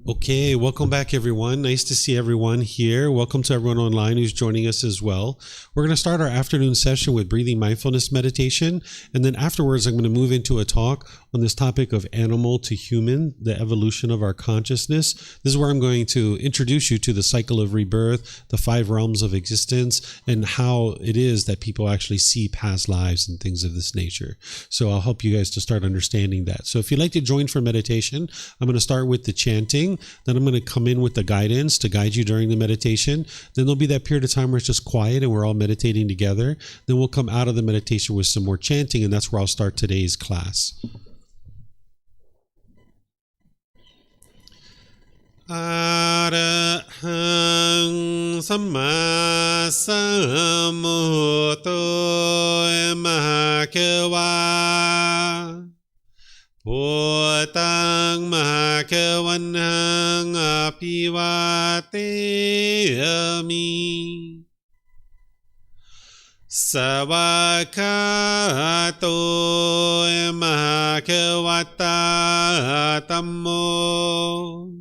Okay, welcome back everyone. Nice to see everyone here. Welcome to everyone online who's joining us as well. We're going to start our afternoon session with breathing mindfulness meditation, and then afterwards I'm going to move into a talk on this topic of animal to human, the evolution of our consciousness. This is where I'm going to introduce you to the cycle of rebirth, the 5 realms of existence, and how it is that people actually see past lives and things of this nature. So I'll help you guys to start understanding that. So if you'd like to join for meditation, I'm going to start with the chanting. Then I'm going to come in with the guidance to guide you during the meditation. Then there'll be that period of time where it's just quiet and we're all meditating together. Then we'll come out of the meditation with some more chanting, and that's where I'll start today's class. Arahang Samma Sambuddho Mahakeva Bhutang Mahakavanang Apivateyami Savakato Mahakavata Tammo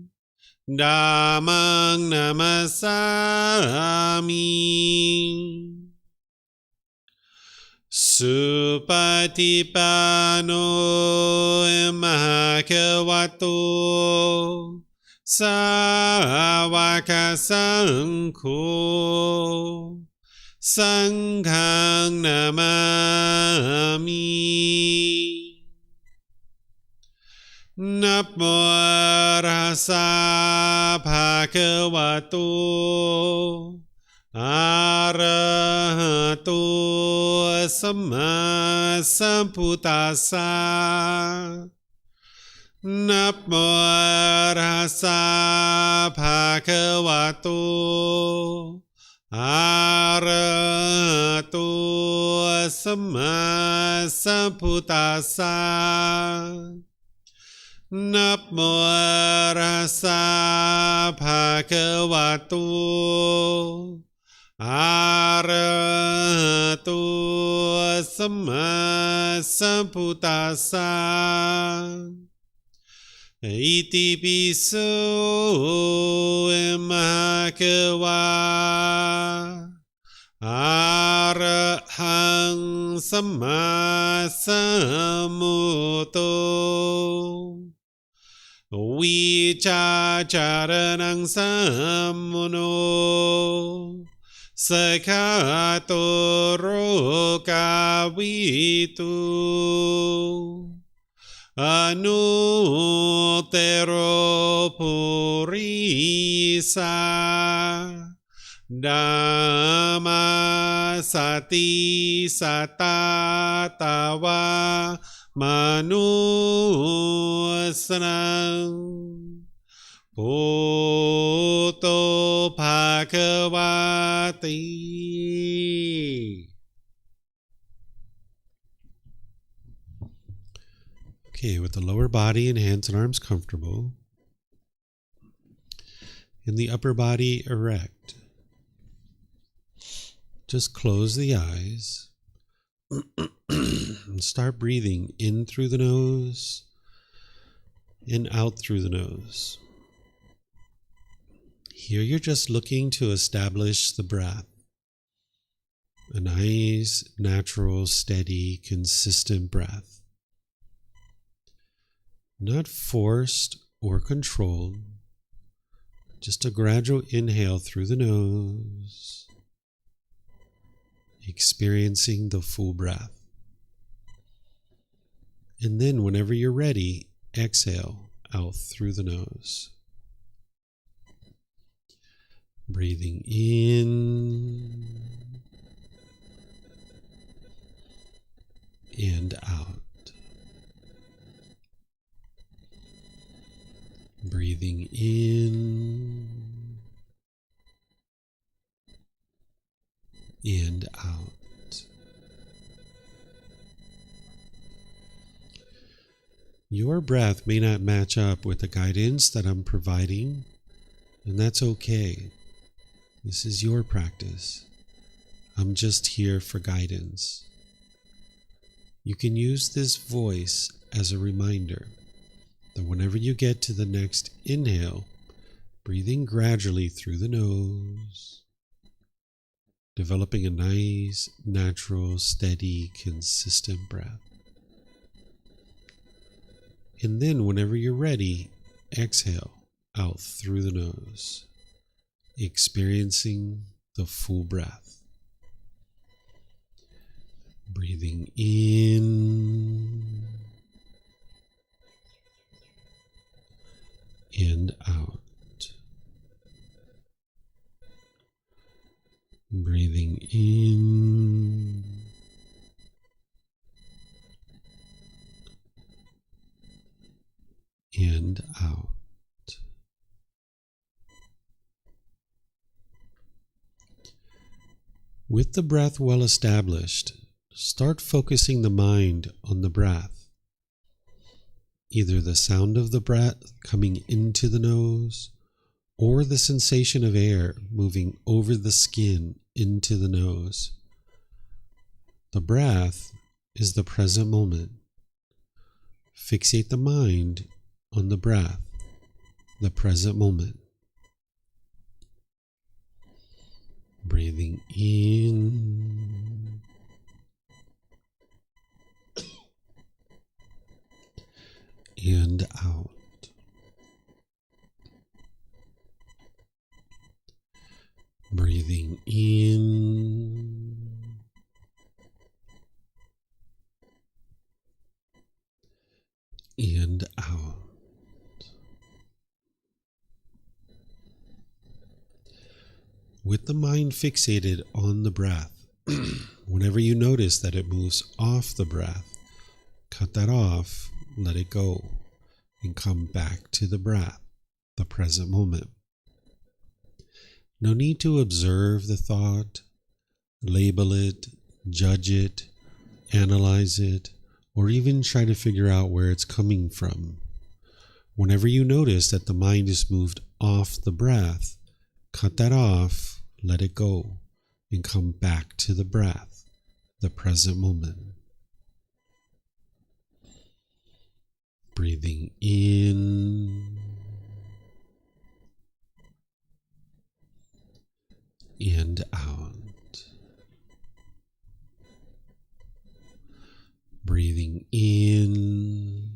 Dhammang Namasami Supatipano Mahakavato Sāvaka Saṅkho Saṅghang Namami Namo Rasa Bhagavato Arahato Samma Sambuddhassa Namo Rasa Bhagavato Arahato Samma Sambuddhassa Namo Rasa Bhagavato Arahato Samma Sambuddhassa Iti piso Mahakava Arahang Samma Sambuddho Vicacaranang Sammuno Sakato Rokavitu Anutero Purisa Dhamma Sati Satatawa Manusnang Bhutto Bhagavati. Okay, with the lower body and hands and arms comfortable, and the upper body erect, just close the eyes and start breathing in through the nose and out through the nose. Here you're just looking to establish the breath. A nice, natural, steady, consistent breath. Not forced or controlled. Just a gradual inhale through the nose, experiencing the full breath. And then whenever you're ready, exhale out through the nose. Breathing in and out. Breathing in and out. Your breath may not match up with the guidance that I'm providing, and that's okay. This is your practice. I'm just here for guidance. You can use this voice as a reminder that whenever you get to the next inhale Breathing gradually through the nose, developing a nice, natural, steady, consistent breath. And then whenever you're ready, exhale out through the nose, experiencing the full breath. Breathing in and out. Breathing in and out. With the breath well established, start focusing the mind on the breath. Either the sound of the breath coming into the nose or the sensation of air moving over the skin into the nose. The breath is the present moment. Fixate the mind on the breath, the present moment. Breathing in and out. Breathing in and out. With the mind fixated on the breath, whenever you notice that it moves off the breath, cut that off, let it go, and come back to the breath, the present moment. No need to observe the thought, label it, judge it, analyze it, or even try to figure out where it's coming from. Whenever you notice that the mind is moved off the breath, cut that off, let it go, and come back to the breath, the present moment. Breathing in and out. Breathing in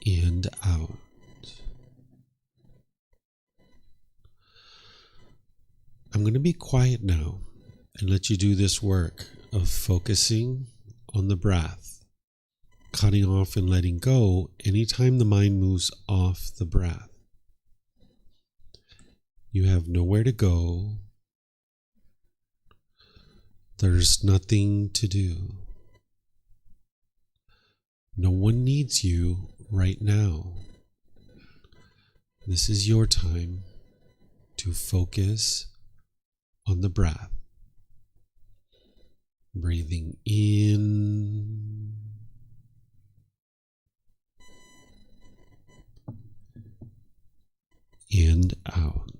and out. I'm going to be quiet now and let you do this work of focusing on the breath, cutting off and letting go anytime the mind moves off the breath. You have nowhere to go. There's nothing to do. No one needs you right now. This is your time to focus on the breath. Breathing in and out.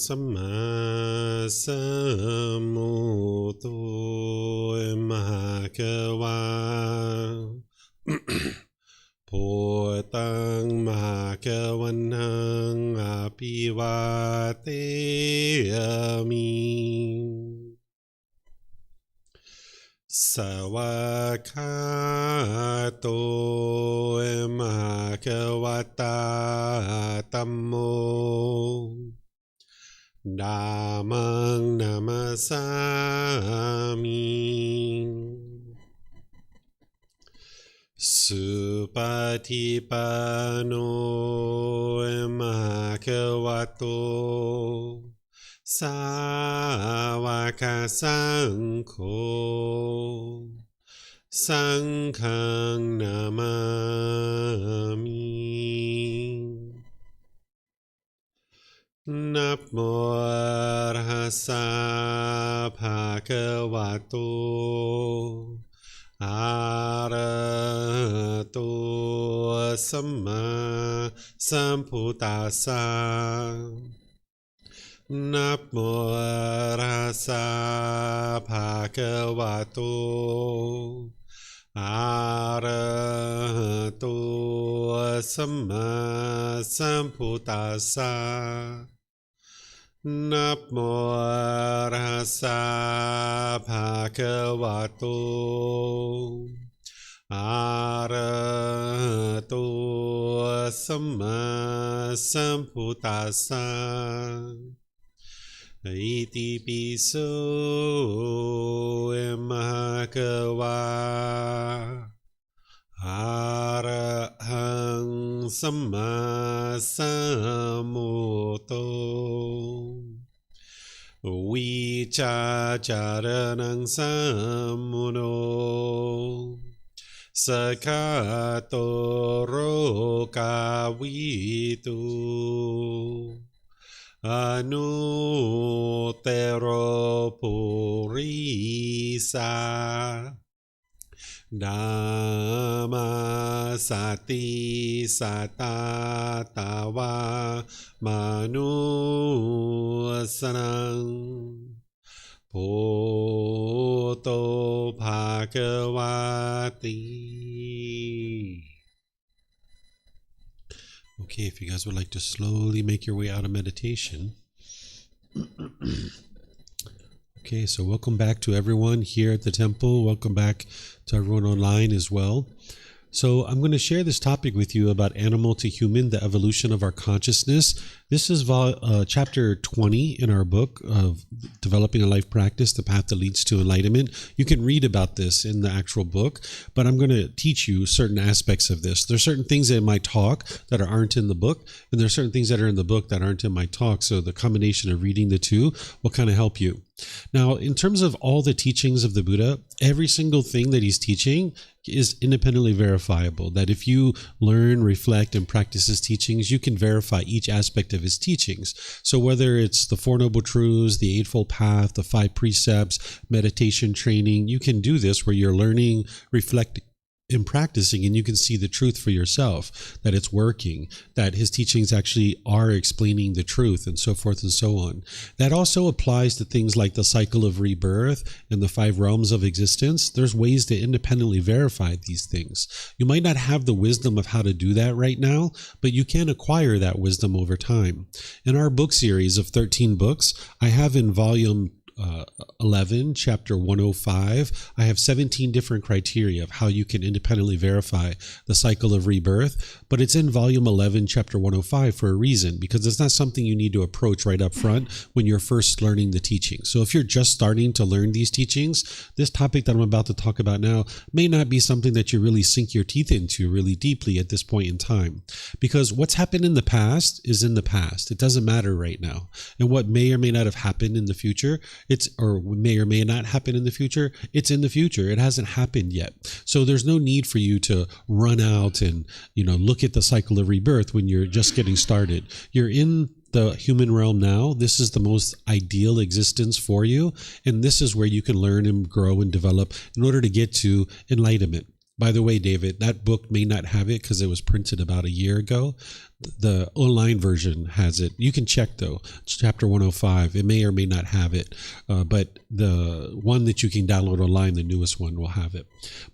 สัมมาสัมพุทโธมหะคะวาพุทธังมหะคะวันหังอภิวาเทมิสวากขาโตมหะคะวตาธัมโมธัมมังนามัสสามิสุปฏิปันโนมหะคะวะโตสาวกสังโฆสังฆังนามามินะโมตัสสะภะคะวะโตอะระหะโตสัมมาสัมพุทธัสสะนะโมตัสสะภะคะวะโตอะระหะโตสัมมาสัมพุทธัสสะนะโมตัสสะภะคะวะโตอะระหะโตสัมมาสัมพุทธัสสะอิติปิโสมหะคะวะอะระหังสัมมาสัมพุทโธวิชาจารณังสัมมุโนสกขาโตโรกาวิตุอนุเตโรปุริสาธัมมาสติสัตตาตาวามนุสนังพุทโธภะคะวะติ Okay, if you guys would like to slowly make your way out of meditation. Okay, so welcome back to everyone here at the temple. Welcome back to everyone online as well. So I'm going to share this topic with you about animal to human, the evolution of our consciousness. This is chapter 20 in our book of Developing a Life Practice, The Path that Leads to Enlightenment. You can read about this in the actual book, but I'm going to teach you certain aspects of this. There's certain things in my talk that aren't in the book, and there's certain things that are in the book that aren't in my talk. So the combination of reading the two will kind of help you. Now, in terms of all the teachings of the Buddha, every single thing that he's teaching is independently verifiable. That if you learn, reflect, and practice his teachings, you can verify each aspect of his teachings. So whether it's the Four Noble Truths, the Eightfold Path, the 5 Precepts, meditation training, you can do this where you're learning, reflecting, in practicing, and you can see the truth for yourself, that it's working, that his teachings actually are explaining the truth, and so forth and so on. That also applies to things like the cycle of rebirth and the 5 realms of existence. There's ways to independently verify these things. You might not have the wisdom of how to do that right now, but you can acquire that wisdom over time. In our book series of 13 books, I have in volume 11, chapter 105, I have 17 different criteria of how you can independently verify the cycle of rebirth, but it's in volume 11, chapter 105 for a reason, because it's not something you need to approach right up front when you're first learning the teaching. So if you're just starting to learn these teachings, this topic that I'm about to talk about now may not be something that you really sink your teeth into really deeply at this point in time, because what's happened in the past is in the past. It doesn't matter right now. And what may or may not have happened in the future, or may or may not happen in the future, it's in the future. It hasn't happened yet. So there's no need for you to run out and, look at the cycle of rebirth when you're just getting started. You're in the human realm now. This is the most ideal existence for you. And this is where you can learn and grow and develop in order to get to enlightenment. By the way, David, that book may not have it because it was printed about a year ago, The online version has it. You can check though. Chapter 105. It may or may not have it, but the one that you can download online, the newest one, will have it.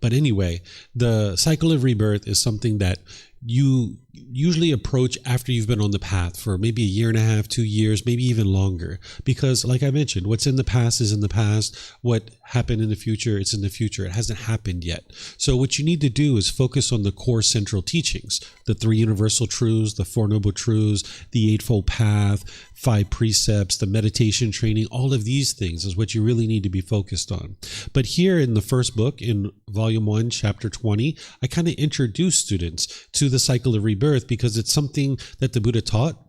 But anyway, the cycle of rebirth is something that you usually approach after you've been on the path for maybe a year and a half, 2 years, maybe even longer. Because like I mentioned, what's in the past is in the past. What happened in the future, it's in the future. It hasn't happened yet. So what you need to do is focus on the core central teachings, the 3 universal truths, the 4 noble truths, the Eightfold Path, 5 precepts, the meditation training. All of these things is what you really need to be focused on. But here in the first book, in volume 1, chapter 20, I kind of introduce students to the cycle of rebirth because it's something that the Buddha taught.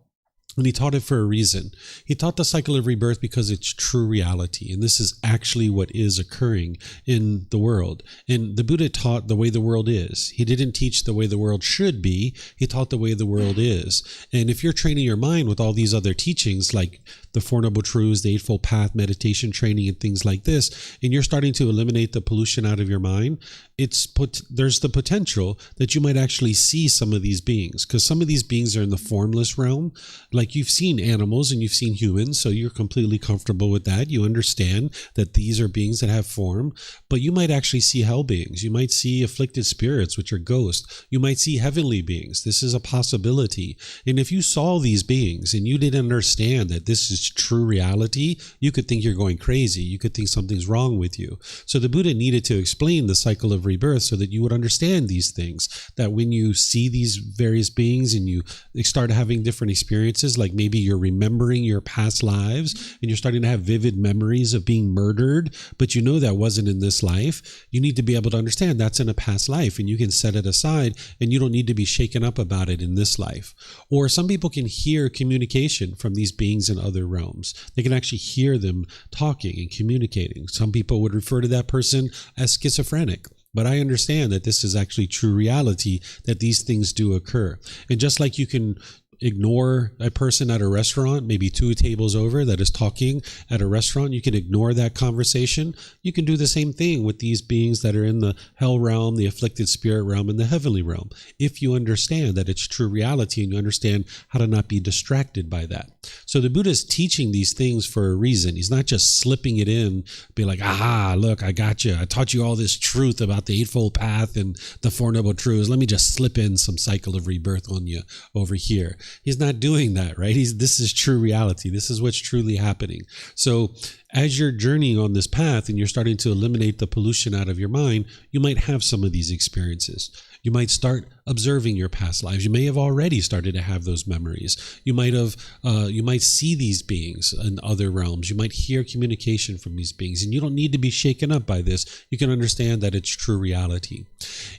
And he taught it for a reason. He taught the cycle of rebirth because it's true reality. And this is actually what is occurring in the world. And the Buddha taught the way the world is. He didn't teach the way the world should be. He taught the way the world is. And if you're training your mind with all these other teachings, like the 4 noble truths, the Eightfold Path, meditation training, and things like this, and you're starting to eliminate the pollution out of your mind, there's the potential that you might actually see some of these beings, because some of these beings are in the formless realm. Like you've seen animals and you've seen humans, so you're completely comfortable with that. You understand that these are beings that have form, but you might actually see hell beings. You might see afflicted spirits, which are ghosts. You might see heavenly beings. This is a possibility. And if you saw these beings and you didn't understand that this is true reality, you could think you're going crazy. You could think something's wrong with you. So the Buddha needed to explain the cycle of rebirth so that you would understand these things, that when you see these various beings and you start having different experiences, like maybe you're remembering your past lives and you're starting to have vivid memories of being murdered, but you know that wasn't in this life, you need to be able to understand that's in a past life and you can set it aside and you don't need to be shaken up about it in this life. Or some people can hear communication from these beings in other realms. They can actually hear them talking and communicating. Some people would refer to that person as schizophrenic. But I understand that this is actually true reality, that these things do occur. And just like you can ignore a person at a restaurant, maybe 2 tables over, that is talking at a restaurant, you can ignore that conversation. You can do the same thing with these beings that are in the hell realm, the afflicted spirit realm, and the heavenly realm, if you understand that it's true reality and you understand how to not be distracted by that. So the Buddha is teaching these things for a reason. He's not just slipping it in, be like, aha, look, I got you. I taught you all this truth about the Eightfold Path and the 4 noble truths. Let me just slip in some cycle of rebirth on you over here. He's not doing that, right? This is true reality. This is what's truly happening. So as you're journeying on this path and you're starting to eliminate the pollution out of your mind, you might have some of these experiences. You might start observing your past lives. You may have already started to have those memories. You might see these beings in other realms. You might hear communication from these beings, and you don't need to be shaken up by this. You can understand that it's true reality.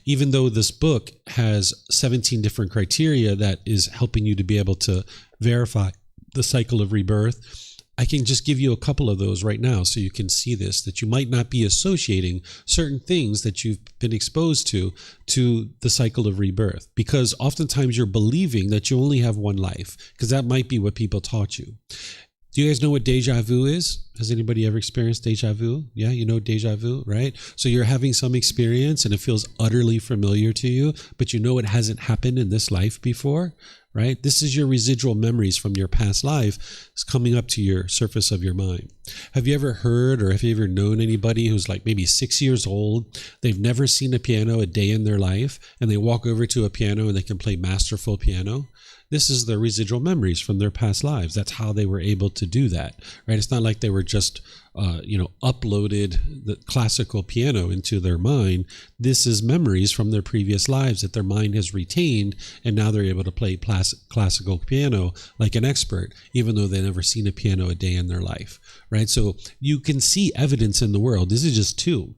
Even though this book has 17 different criteria that is helping you to be able to verify the cycle of rebirth, I can just give you a couple of those right now so you can see this, that you might not be associating certain things that you've been exposed to the cycle of rebirth, because oftentimes you're believing that you only have one life, because that might be what people taught you. Do you guys know what deja vu is? Has anybody ever experienced deja vu? Yeah, you know deja vu, right? So you're having some experience and it feels utterly familiar to you, but you know it hasn't happened in this life before, right? This is your residual memories from your past life. It's coming up to your surface of your mind. Have you ever heard or have you ever known anybody who's like maybe 6 years old, they've never seen a piano a day in their life, and they walk over to a piano and they can play masterful piano? This is their residual memories from their past lives. That's how they were able to do that, right? It's not like they were just, uploaded the classical piano into their mind. This is memories from their previous lives that their mind has retained, and now they're able to play classical piano like an expert, even though they've never seen a piano a day in their life, right? So you can see evidence in the world. This is just 2.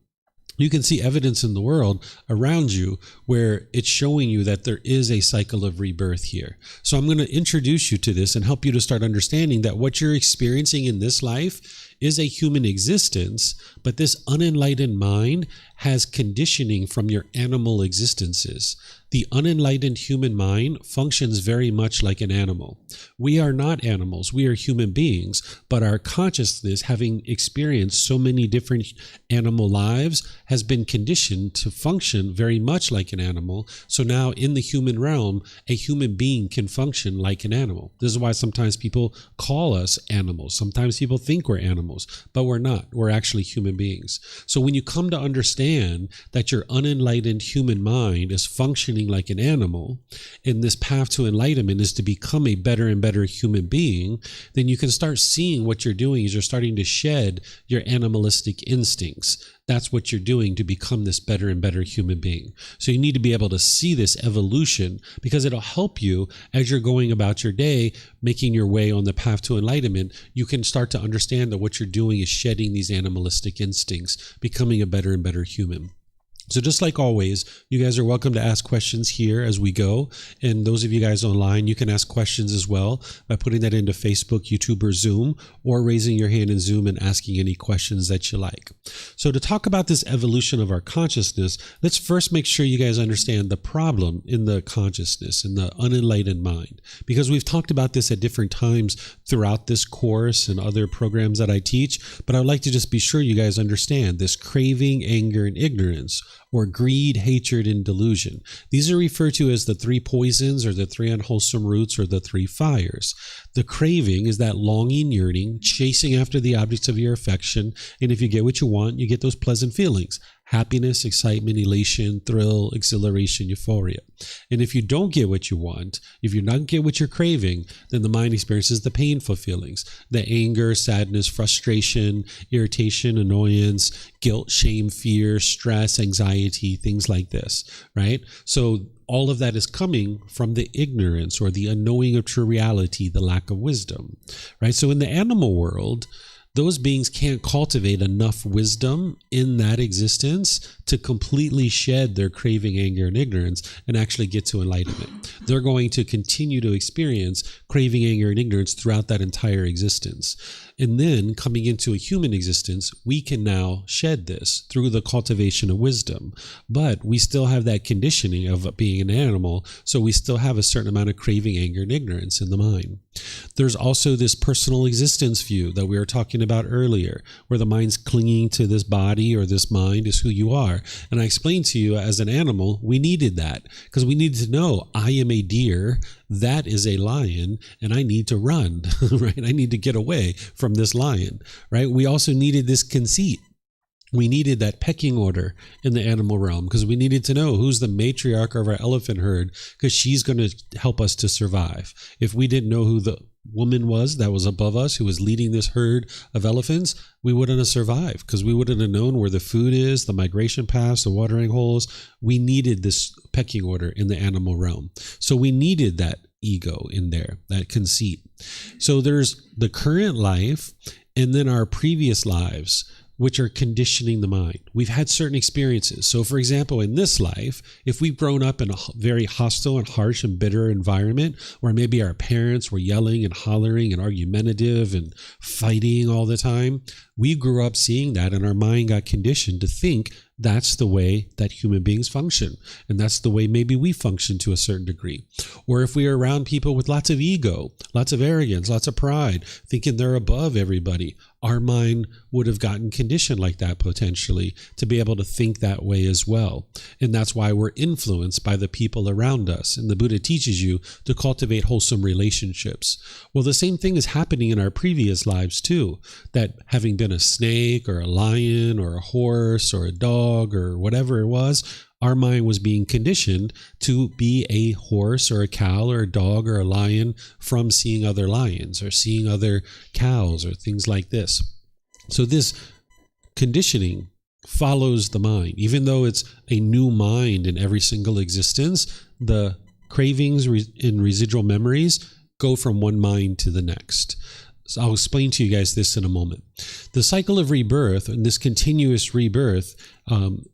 You can see evidence in the world around you where it's showing you that there is a cycle of rebirth here. So I'm going to introduce you to this and help you to start understanding that what you're experiencing in this life is a human existence, but this unenlightened mind has conditioning from your animal existences. The unenlightened human mind functions very much like an animal. We are not animals, we are human beings, but our consciousness, having experienced so many different animal lives, has been conditioned to function very much like an animal. So now in the human realm, a human being can function like an animal. This is why sometimes people call us animals. Sometimes people think we're animals, but we're not. We're actually human beings. So when you come to understand that your unenlightened human mind is functioning like an animal, and this path to enlightenment is to become a better and better human being, then you can start seeing what you're doing is you're starting to shed your animalistic instincts. That's what you're doing to become this better and better human being. So you need to be able to see this evolution, because it'll help you as you're going about your day, making your way on the path to enlightenment. You can start to understand that what you're doing is shedding these animalistic instincts, becoming a better and better human. So just like always, you guys are welcome to ask questions here as we go. And those of you guys online, you can ask questions as well by putting that into Facebook, YouTube, or Zoom, or raising your hand in Zoom and asking any questions that you like. So to talk about this evolution of our consciousness, let's first make sure you guys understand the problem in the consciousness, in the unenlightened mind, because we've talked about this at different times throughout this course and other programs that I teach. But I would like to just be sure you guys understand this craving, anger, and ignorance, or greed, hatred, and delusion. These are referred to as the three poisons, or the three unwholesome roots, or the three fires. The craving is that longing, yearning, chasing after the objects of your affection. And if you get what you want, you get those pleasant feelings. Happiness, excitement, elation, thrill, exhilaration, euphoria. And if you don't get what you want, if you don't get what you're craving, then the mind experiences the painful feelings, the anger, sadness, frustration, irritation, annoyance, guilt, shame, fear, stress, anxiety, things like this, right? So all of that is coming from the ignorance or the unknowing of true reality, the lack of wisdom, right? So in the animal world, those beings can't cultivate enough wisdom in that existence to completely shed their craving, anger, and ignorance and actually get to enlightenment. They're going to continue to experience craving, anger, and ignorance throughout that entire existence. And then coming into a human existence, we can now shed this through the cultivation of wisdom. But we still have that conditioning of being an animal, so we still have a certain amount of craving, anger, and ignorance in the mind. There's also this personal existence view that we were talking about earlier, where the mind's clinging to this body or this mind is who you are. And I explained to you, as an animal, we needed that because we needed to know, I am a deer, that is a lion, and I need to run, right? I need to get away from this lion, right? We also needed this conceit. We needed that pecking order in the animal realm because we needed to know who's the matriarch of our elephant herd, because she's going to help us to survive. If we didn't know who the woman was that was above us, who was leading this herd of elephants, we wouldn't have survived because we wouldn't have known where the food is, the migration paths, the watering holes. We needed this pecking order in the animal realm. So we needed that ego in there, that conceit. So there's the current life and then our previous lives, which are conditioning the mind. We've had certain experiences. So for example, in this life, if we've grown up in a very hostile and harsh and bitter environment, where maybe our parents were yelling and hollering and argumentative and fighting all the time, we grew up seeing that, and our mind got conditioned to think that's the way that human beings function. And that's the way maybe we function to a certain degree. Or if we are around people with lots of ego, lots of arrogance, lots of pride, thinking they're above everybody, our mind would have gotten conditioned like that potentially to be able to think that way as well. And that's why we're influenced by the people around us. And the Buddha teaches you to cultivate wholesome relationships. Well, the same thing is happening in our previous lives too, that having been a snake or a lion or a horse or a dog or whatever it was, our mind was being conditioned to be a horse or a cow or a dog or a lion from seeing other lions or seeing other cows or things like this. So this conditioning follows the mind. Even though it's a new mind in every single existence, the cravings and residual memories go from one mind to the next. So I'll explain to you guys this in a moment. The cycle of rebirth and this continuous rebirth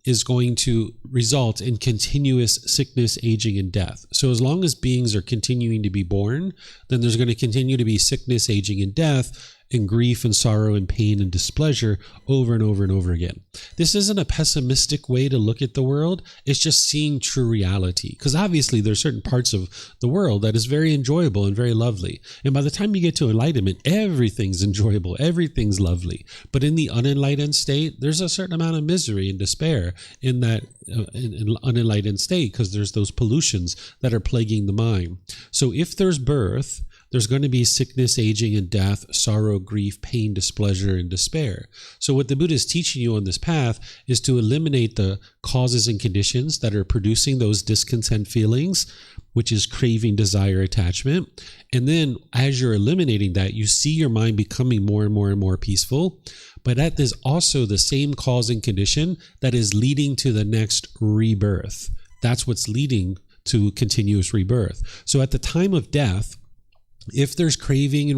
is going to result in continuous sickness, aging, and death. So as long as beings are continuing to be born, then there's going to continue to be sickness, aging, and death, and grief and sorrow and pain and displeasure over and over and over again. This isn't a pessimistic way to look at the world. It's just seeing true reality. Because obviously there's certain parts of the world that is very enjoyable and very lovely. And by the time you get to enlightenment, everything's enjoyable, everything's lovely. But in the unenlightened state, there's a certain amount of misery and despair in that unenlightened state, because there's those pollutions that are plaguing the mind. So if there's birth, there's going to be sickness, aging, and death, sorrow, grief, pain, displeasure, and despair. So what the Buddha is teaching you on this path is to eliminate the causes and conditions that are producing those discontent feelings, which is craving, desire, attachment. And then as you're eliminating that, you see your mind becoming more and more and more peaceful. But that is also the same cause and condition that is leading to the next rebirth. That's what's leading to continuous rebirth. So at the time of death, if there's craving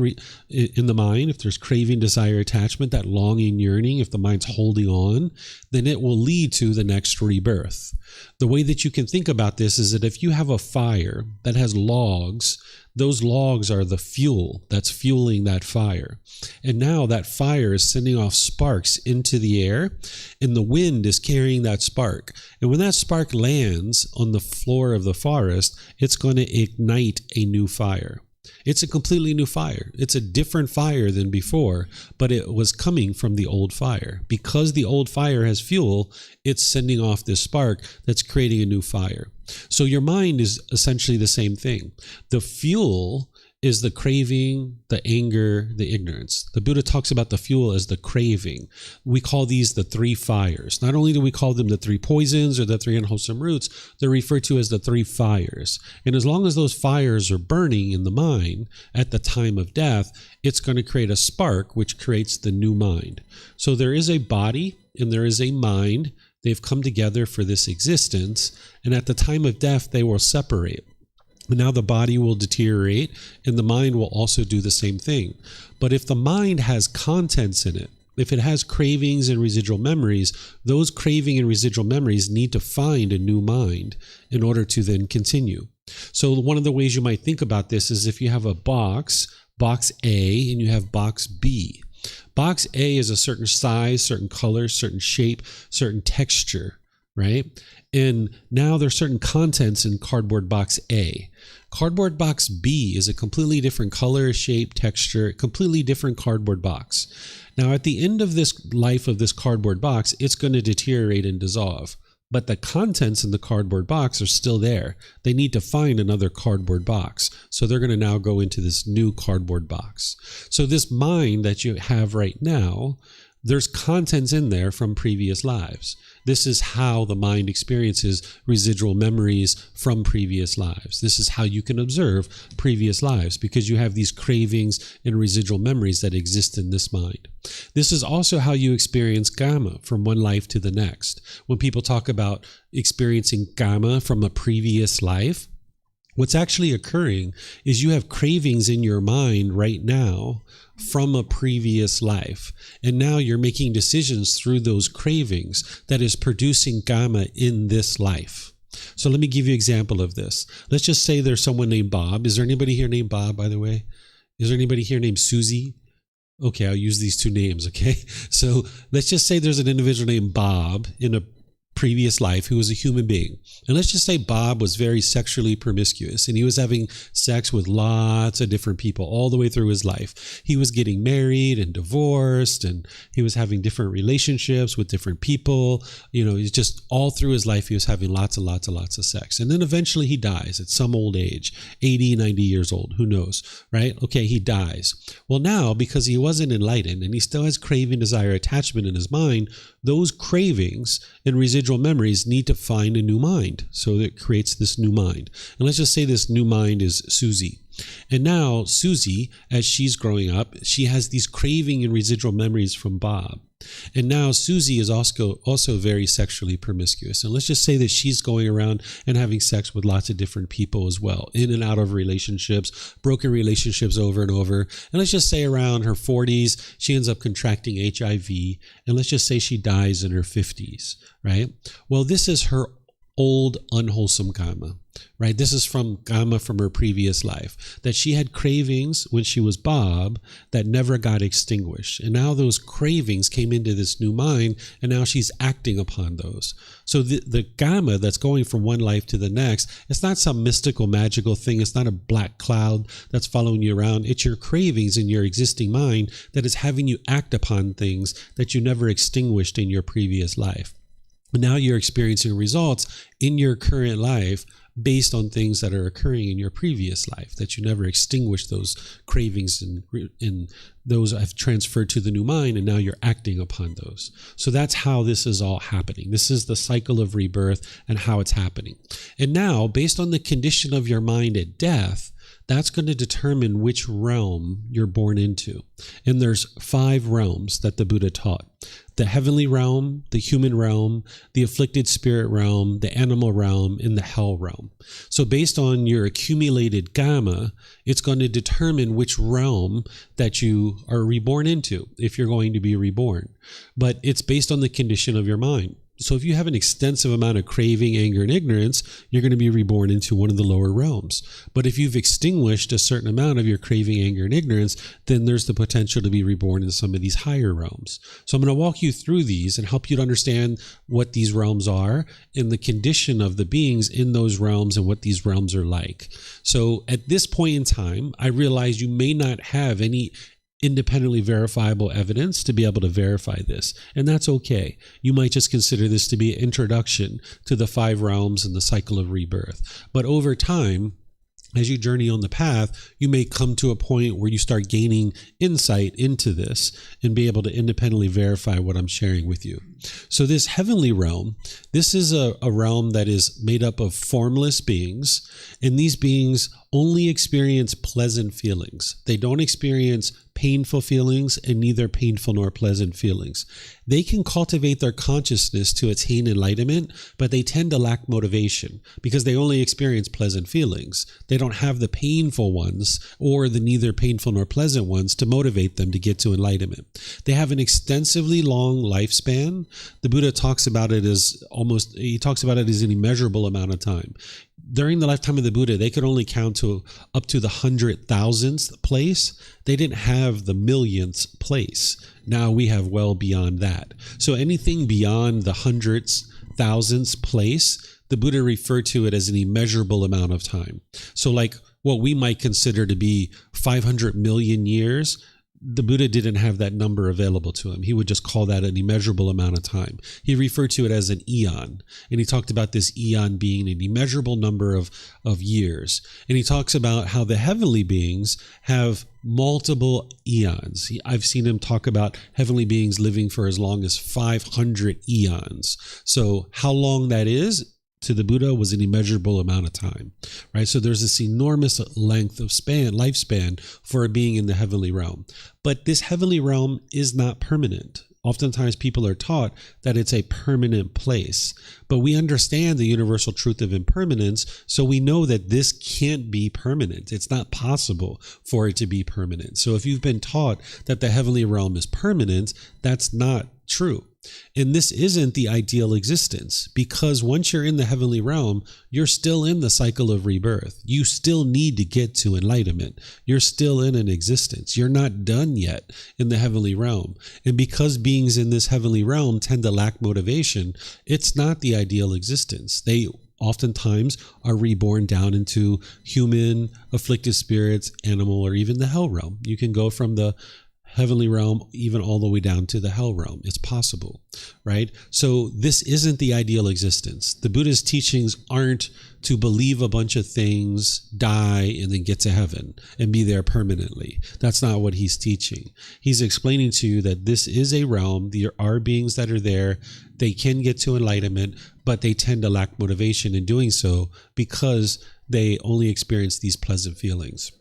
in the mind, if there's craving, desire, attachment, that longing, yearning, if the mind's holding on, then it will lead to the next rebirth. The way that you can think about this is that if you have a fire that has logs, those logs are the fuel that's fueling that fire. And now that fire is sending off sparks into the air, and the wind is carrying that spark. And when that spark lands on the floor of the forest, it's going to ignite a new fire. It's a completely new fire. It's a different fire than before, but it was coming from the old fire. Because the old fire has fuel, it's sending off this spark that's creating a new fire. So your mind is essentially the same thing. The fuel is the craving, the anger, the ignorance. The Buddha talks about the fuel as the craving. We call these the three fires. Not only do we call them the three poisons or the three unwholesome roots, they're referred to as the three fires. And as long as those fires are burning in the mind at the time of death, it's going to create a spark which creates the new mind. So there is a body and there is a mind. They've come together for this existence. And at the time of death, they will separate. And now the body will deteriorate and the mind will also do the same thing. But if the mind has contents in it, if it has cravings and residual memories, those craving and residual memories need to find a new mind in order to then continue. So one of the ways you might think about this is if you have a box A, and you have box B. Box A is a certain size, certain color, certain shape, certain texture, right? And now there's certain contents in cardboard box A. Cardboard box B is a completely different color, shape, texture, completely different cardboard box. Now at the end of this life of this cardboard box, it's going to deteriorate and dissolve. But the contents in the cardboard box are still there. They need to find another cardboard box. So they're going to now go into this new cardboard box. So this mind that you have right now, there's contents in there from previous lives. This is how the mind experiences residual memories from previous lives. This is how you can observe previous lives, because you have these cravings and residual memories that exist in this mind. This is also how you experience Gama from one life to the next. When people talk about experiencing Gama from a previous life, what's actually occurring is you have cravings in your mind right now from a previous life. And now you're making decisions through those cravings that is producing Gama in this life. So let me give you an example of this. Let's just say there's someone named Bob. Is there anybody here named Bob, by the way? Is there anybody here named Susie? Okay, I'll use these two names, okay? So let's just say there's an individual named Bob in a previous life who was a human being. And let's just say Bob was very sexually promiscuous and he was having sex with lots of different people all the way through his life. He was getting married and divorced and he was having different relationships with different people. You know, he's just all through his life, he was having lots of sex. And then eventually he dies at some old age, 80, 90 years old, who knows, right? Okay, he dies. Well, now, because he wasn't enlightened and he still has craving, desire, attachment in his mind, those cravings and residual memories need to find a new mind. So it creates this new mind. And let's just say this new mind is Susie. And now Susie, as she's growing up, she has these craving and residual memories from Bob. And now Susie is also very sexually promiscuous. And let's just say that she's going around and having sex with lots of different people as well, in and out of relationships, broken relationships over and over. And let's just say around her 40s, she ends up contracting HIV. And let's just say she dies in her 50s, right? Well, this is her old unwholesome karma, right? This is from karma from her previous life, that she had cravings when she was Bob that never got extinguished. And now those cravings came into this new mind, and now she's acting upon those. So the karma that's going from one life to the next, it's not some mystical, magical thing. It's not a black cloud that's following you around. It's your cravings in your existing mind that is having you act upon things that you never extinguished in your previous life. Now you're experiencing results in your current life based on things that are occurring in your previous life, that you never extinguished those cravings, and those have transferred to the new mind, and now you're acting upon those. So that's how this is all happening. This is the cycle of rebirth and how it's happening. And now, based on the condition of your mind at death, that's going to determine which realm you're born into. And there's 5 realms that the Buddha taught: the heavenly realm, the human realm, the afflicted spirit realm, the animal realm, and the hell realm. So based on your accumulated karma, it's going to determine which realm that you are reborn into, if you're going to be reborn. But it's based on the condition of your mind. So if you have an extensive amount of craving, anger, and ignorance, you're going to be reborn into one of the lower realms. But if you've extinguished a certain amount of your craving, anger, and ignorance, then there's the potential to be reborn in some of these higher realms. So I'm going to walk you through these and help you to understand what these realms are and the condition of the beings in those realms and what these realms are like. So at this point in time, I realize you may not have any independently verifiable evidence to be able to verify this. And that's okay. You might just consider this to be an introduction to the 5 realms and the cycle of rebirth. But over time, as you journey on the path, you may come to a point where you start gaining insight into this and be able to independently verify what I'm sharing with you. So this heavenly realm, this is a realm that is made up of formless beings, and these beings only experience pleasant feelings. They don't experience painful feelings, and neither painful nor pleasant feelings. They can cultivate their consciousness to attain enlightenment, but they tend to lack motivation because they only experience pleasant feelings. They don't have the painful ones or the neither painful nor pleasant ones to motivate them to get to enlightenment. They have an extensively long lifespan. The Buddha talks about it as an immeasurable amount of time. During the lifetime of the Buddha, they could only count to up to the 100,000th place. They didn't have the millionth place. Now we have well beyond that. So anything beyond the hundreds, thousandths place, the Buddha referred to it as an immeasurable amount of time. So like what we might consider to be 500 million years, the Buddha didn't have that number available to him. He would just call that an immeasurable amount of time. He referred to it as an eon. And he talked about this eon being an immeasurable number of years. And he talks about how the heavenly beings have multiple eons. I've seen him talk about heavenly beings living for as long as 500 eons. So how long that is, to the Buddha, was an immeasurable amount of time, right? So there's this enormous length of lifespan for a being in the heavenly realm. But this heavenly realm is not permanent. Oftentimes people are taught that it's a permanent place, but we understand the universal truth of impermanence, so we know that this can't be permanent. It's not possible for it to be permanent. So if you've been taught that the heavenly realm is permanent, that's not true. And this isn't the ideal existence, because once you're in the heavenly realm, you're still in the cycle of rebirth. You still need to get to enlightenment. You're still in an existence. You're not done yet in the heavenly realm. And because beings in this heavenly realm tend to lack motivation, it's not the ideal existence. They oftentimes are reborn down into human, afflicted spirits, animal, or even the hell realm. You can go from the heavenly realm even all the way down to the hell realm. It's possible, right? So this isn't the ideal existence. The Buddha's teachings aren't to believe a bunch of things, die, and then get to heaven and be there permanently. That's not what he's teaching. He's explaining to you that this is a realm. There are beings that are there. They can get to enlightenment, but they tend to lack motivation in doing so because they only experience these pleasant feelings.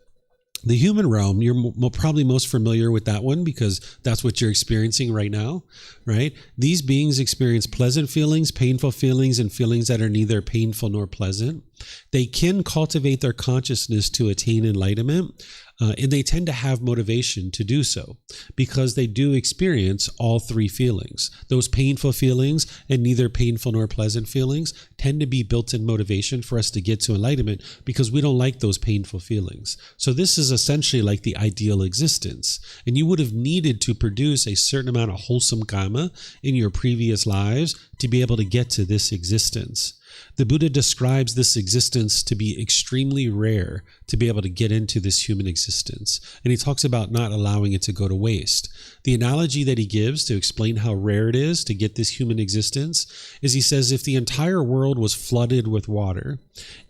The human realm, you're probably most familiar with that one because that's what you're experiencing right now, right? These beings experience pleasant feelings, painful feelings, and feelings that are neither painful nor pleasant. They can cultivate their consciousness to attain enlightenment, and they tend to have motivation to do so because they do experience all three feelings. Those painful feelings and neither painful nor pleasant feelings tend to be built-in motivation for us to get to enlightenment because we don't like those painful feelings. So this is essentially like the ideal existence. And you would have needed to produce a certain amount of wholesome karma in your previous lives to be able to get to this existence. The Buddha describes this existence to be extremely rare to be able to get into this human existence. And he talks about not allowing it to go to waste. The analogy that he gives to explain how rare it is to get this human existence is he says if the entire world was flooded with water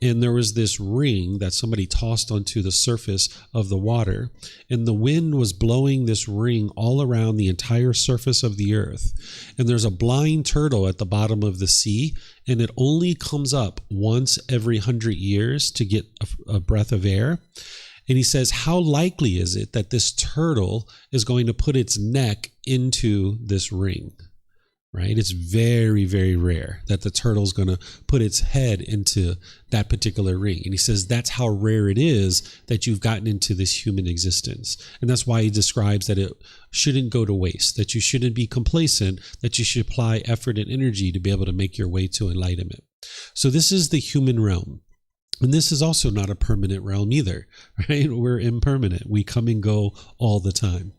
and there was this ring that somebody tossed onto the surface of the water and the wind was blowing this ring all around the entire surface of the earth and there's a blind turtle at the bottom of the sea and it only comes up once every 100 years to get a breath of air. And he says, how likely is it that this turtle is going to put its neck into this ring? Right? It's very, very rare that the turtle's going to put its head into that particular ring. And he says that's how rare it is that you've gotten into this human existence. And that's why he describes that it shouldn't go to waste, that you shouldn't be complacent, that you should apply effort and energy to be able to make your way to enlightenment. So this is the human realm. And this is also not a permanent realm either, right? We're impermanent. We come and go all the time.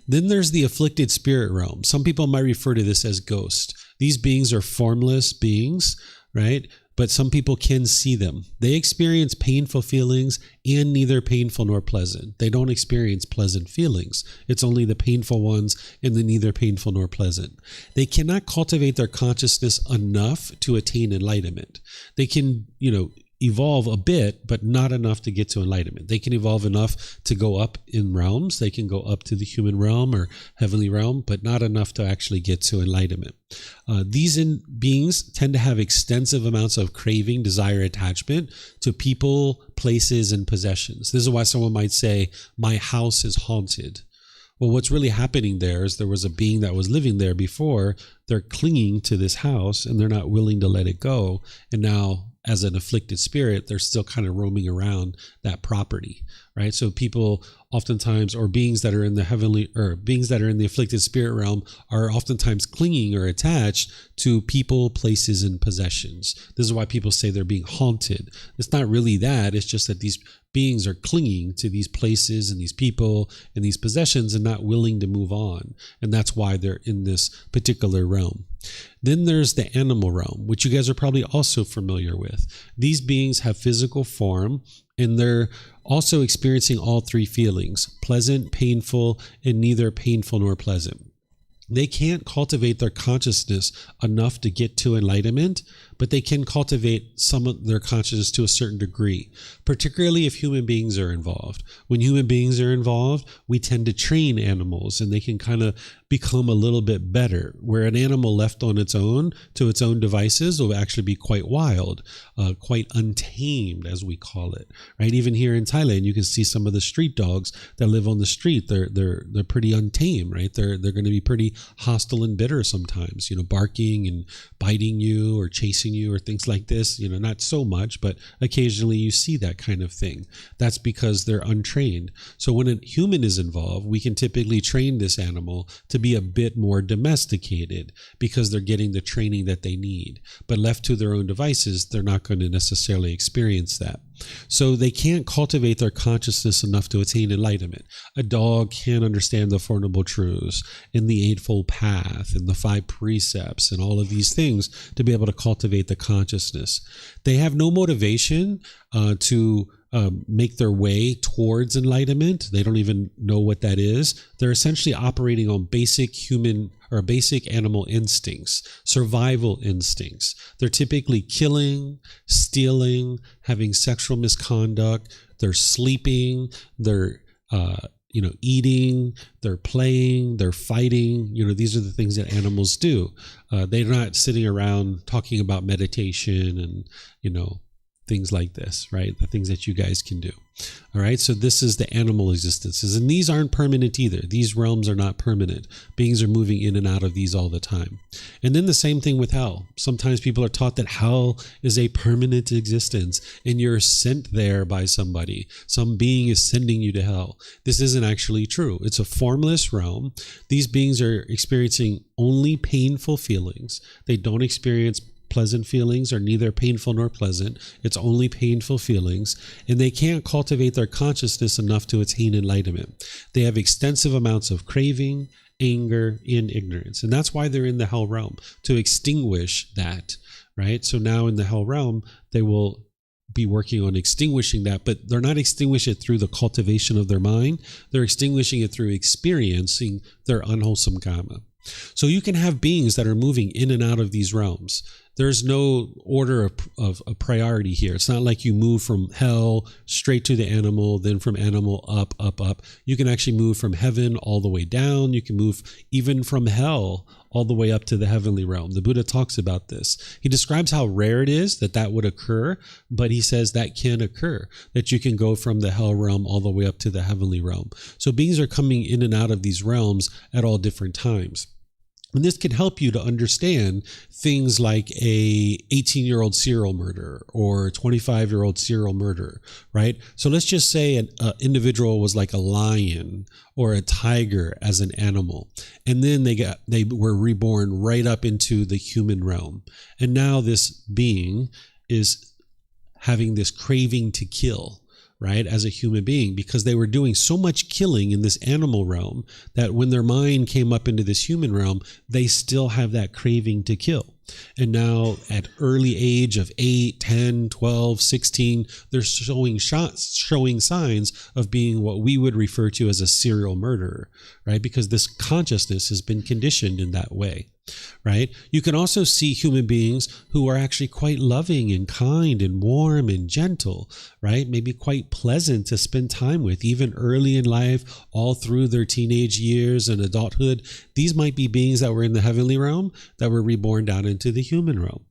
Then there's the afflicted spirit realm. Some people might refer to this as ghost. These beings are formless beings, right? But some people can see them. They experience painful feelings and neither painful nor pleasant. They don't experience pleasant feelings. It's only the painful ones and the neither painful nor pleasant. They cannot cultivate their consciousness enough to attain enlightenment. They can, evolve a bit, but not enough to get to enlightenment. They can evolve enough to go up in realms. They can go up to the human realm or heavenly realm, but not enough to actually get to enlightenment. These beings tend to have extensive amounts of craving, desire, attachment to people, places, and possessions. This is why someone might say, my house is haunted. Well, what's really happening there is there was a being that was living there before. They're clinging to this house and they're not willing to let it go. And now, as an afflicted spirit, they're still kind of roaming around that property, right? So people oftentimes, or beings that are in the heavenly, or beings that are in the afflicted spirit realm are oftentimes clinging or attached to people, places, and possessions. This is why people say they're being haunted. It's not really that. It's just that these beings are clinging to these places and these people and these possessions and not willing to move on. And that's why they're in this particular realm. Then there's the animal realm, which you guys are probably also familiar with. These beings have physical form and they're also experiencing all three feelings, pleasant, painful, and neither painful nor pleasant. They can't cultivate their consciousness enough to get to enlightenment, but they can cultivate some of their consciousness to a certain degree, particularly if human beings are involved. When human beings are involved, we tend to train animals and they can kind of become a little bit better, where an animal left on its own to its own devices will actually be quite wild, quite untamed, as we call it, right? Even here in Thailand, you can see some of the street dogs that live on the street. They're pretty untamed, right? They're going to be pretty hostile and bitter sometimes, barking and biting you or chasing you or things like this, not so much, but occasionally you see that kind of thing. That's because they're untrained. So when a human is involved, we can typically train this animal to be a bit more domesticated because they're getting the training that they need. But left to their own devices, they're not going to necessarily experience that. So they can't cultivate their consciousness enough to attain enlightenment. A dog can't understand the Four Noble Truths and the Eightfold Path and the 5 Precepts and all of these things to be able to cultivate the consciousness. They have no motivation to make their way towards enlightenment. They don't even know what that is. They're essentially operating on basic human or basic animal instincts, survival instincts. They're typically killing, stealing, having sexual misconduct. They're sleeping. They're eating, they're playing, they're fighting. These are the things that animals do. They're not sitting around talking about meditation and, things like this, right? The things that you guys can do. All right, so this is the animal existences, and these aren't permanent either. These realms are not permanent. Beings are moving in and out of these all the time. And then the same thing with hell. Sometimes people are taught that hell is a permanent existence and you're sent there by somebody. Some being is sending you to hell. This isn't actually true. It's a formless realm. These beings are experiencing only painful feelings. They don't experience pleasant feelings, are neither painful nor pleasant. It's only painful feelings, and they can't cultivate their consciousness enough to attain enlightenment. They have extensive amounts of craving, anger, and ignorance, and that's why they're in the hell realm, to extinguish that, right? So now in the hell realm, they will be working on extinguishing that, but they're not extinguishing it through the cultivation of their mind. They're extinguishing it through experiencing their unwholesome karma. So you can have beings that are moving in and out of these realms. There's no order of priority here. It's not like you move from hell straight to the animal, then from animal up, up, up. You can actually move from heaven all the way down. You can move even from hell all the way up to the heavenly realm. The Buddha talks about this. He describes how rare it is that would occur, but he says that can occur, that you can go from the hell realm all the way up to the heavenly realm. So beings are coming in and out of these realms at all different times. And this can help you to understand things like a 18-year-old serial murderer or 25-year-old serial murderer, right? So let's just say an individual was like a lion or a tiger as an animal, and then they were reborn right up into the human realm. And now this being is having this craving to kill, right, as a human being, because they were doing so much killing in this animal realm that when their mind came up into this human realm, they still have that craving to kill. And now at early age of 8, 10, 12, 16, they're showing signs of being what we would refer to as a serial murderer, right? Because this consciousness has been conditioned in that way, right? You can also see human beings who are actually quite loving and kind and warm and gentle, right? Maybe quite pleasant to spend time with, even early in life, all through their teenage years and adulthood. These might be beings that were in the heavenly realm that were reborn down into the human realm,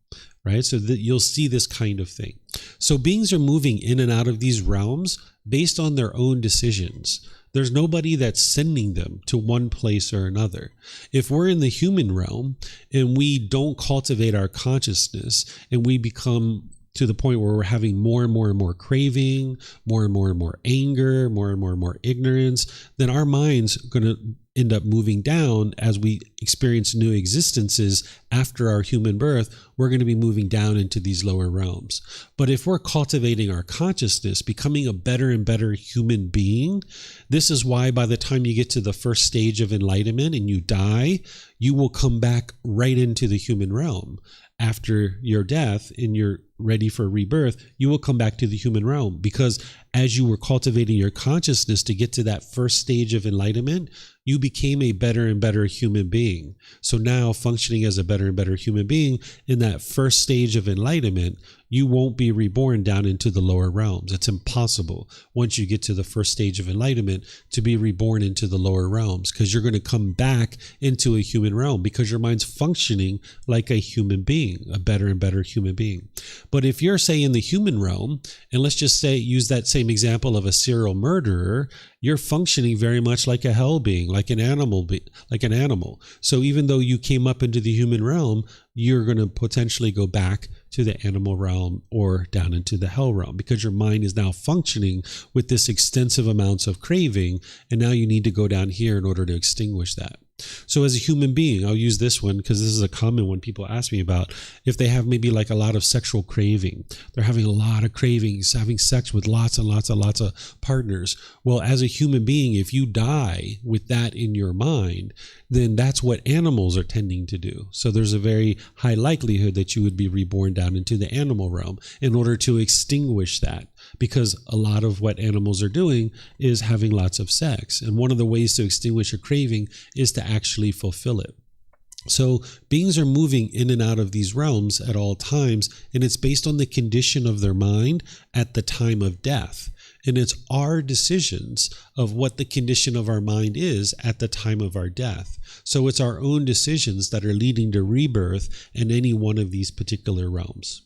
right? So that you'll see this kind of thing. So beings are moving in and out of these realms based on their own decisions. There's nobody that's sending them to one place or another. If we're in the human realm and we don't cultivate our consciousness and we become to the point where we're having more and more and more craving, more and more and more anger, more and more and more ignorance, then our mind's going to end up moving down as we experience new existences after our human birth. We're going to be moving down into these lower realms. But if we're cultivating our consciousness, becoming a better and better human being, this is why by the time you get to the first stage of enlightenment and you die, you will come back right into the human realm. After your death and you're ready for rebirth, you will come back to the human realm, because as you were cultivating your consciousness to get to that first stage of enlightenment, you became a better and better human being. So now, functioning as a better and better human being in that first stage of enlightenment, you won't be reborn down into the lower realms. It's impossible once you get to the first stage of enlightenment to be reborn into the lower realms, because you're going to come back into a human realm because your mind's functioning like a human being, a better and better human being. But if you're, say, in the human realm, and let's just say, use that same example of a serial murderer, you're functioning very much like a hell being, like an animal. So even though you came up into the human realm, you're going to potentially go back to the animal realm or down into the hell realm, because your mind is now functioning with this extensive amounts of craving, and now you need to go down here in order to extinguish that. So as a human being, I'll use this one because this is a common one people ask me about. If they have maybe like a lot of sexual craving, they're having a lot of cravings, having sex with lots and lots and lots of partners. Well, as a human being, if you die with that in your mind, then that's what animals are tending to do. So there's a very high likelihood that you would be reborn down into the animal realm in order to extinguish that, because a lot of what animals are doing is having lots of sex. And one of the ways to extinguish a craving is to actually fulfill it. So beings are moving in and out of these realms at all times, and it's based on the condition of their mind at the time of death. And it's our decisions of what the condition of our mind is at the time of our death. So it's our own decisions that are leading to rebirth in any one of these particular realms.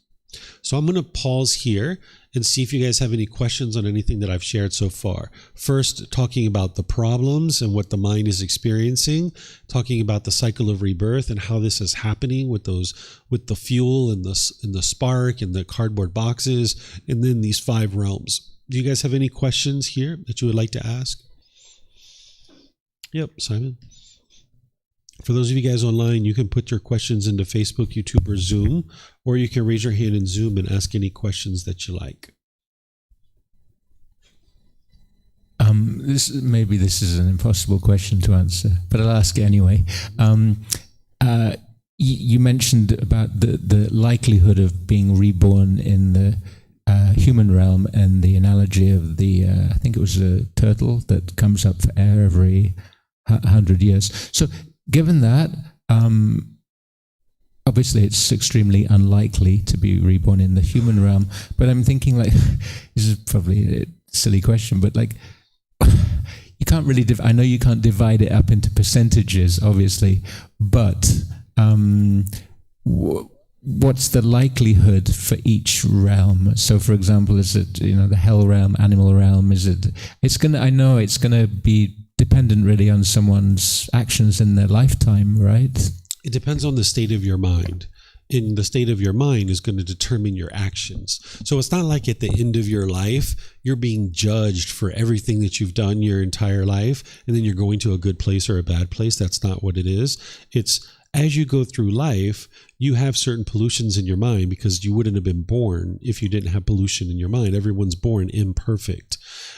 So I'm going to pause here and see if you guys have any questions on anything that I've shared so far. First, talking about the problems and what the mind is experiencing, talking about the cycle of rebirth and how this is happening with the fuel and the spark and the cardboard boxes, and then these 5 realms. Do you guys have any questions here that you would like to ask? Yep, Simon. For those of you guys online, you can put your questions into Facebook, YouTube, or Zoom, or you can raise your hand in Zoom and ask any questions that you like. Maybe this is an impossible question to answer, but I'll ask it anyway. You mentioned about the likelihood of being reborn in the human realm, and the analogy of I think it was a turtle that comes up for air every 100 years. So given that, obviously it's extremely unlikely to be reborn in the human realm, but I'm thinking, like, this is probably a silly question, but like, you can't really, I know you can't divide it up into percentages, obviously, but what's the likelihood for each realm? So for example, is it, the hell realm, animal realm, I know it's gonna be dependent really on someone's actions in their lifetime, right? It depends on the state of your mind. And the state of your mind is going to determine your actions. So it's not like at the end of your life, you're being judged for everything that you've done your entire life, and then you're going to a good place or a bad place. That's not what it is. It's as you go through life, you have certain pollutions in your mind, because you wouldn't have been born if you didn't have pollution in your mind. Everyone's born imperfect.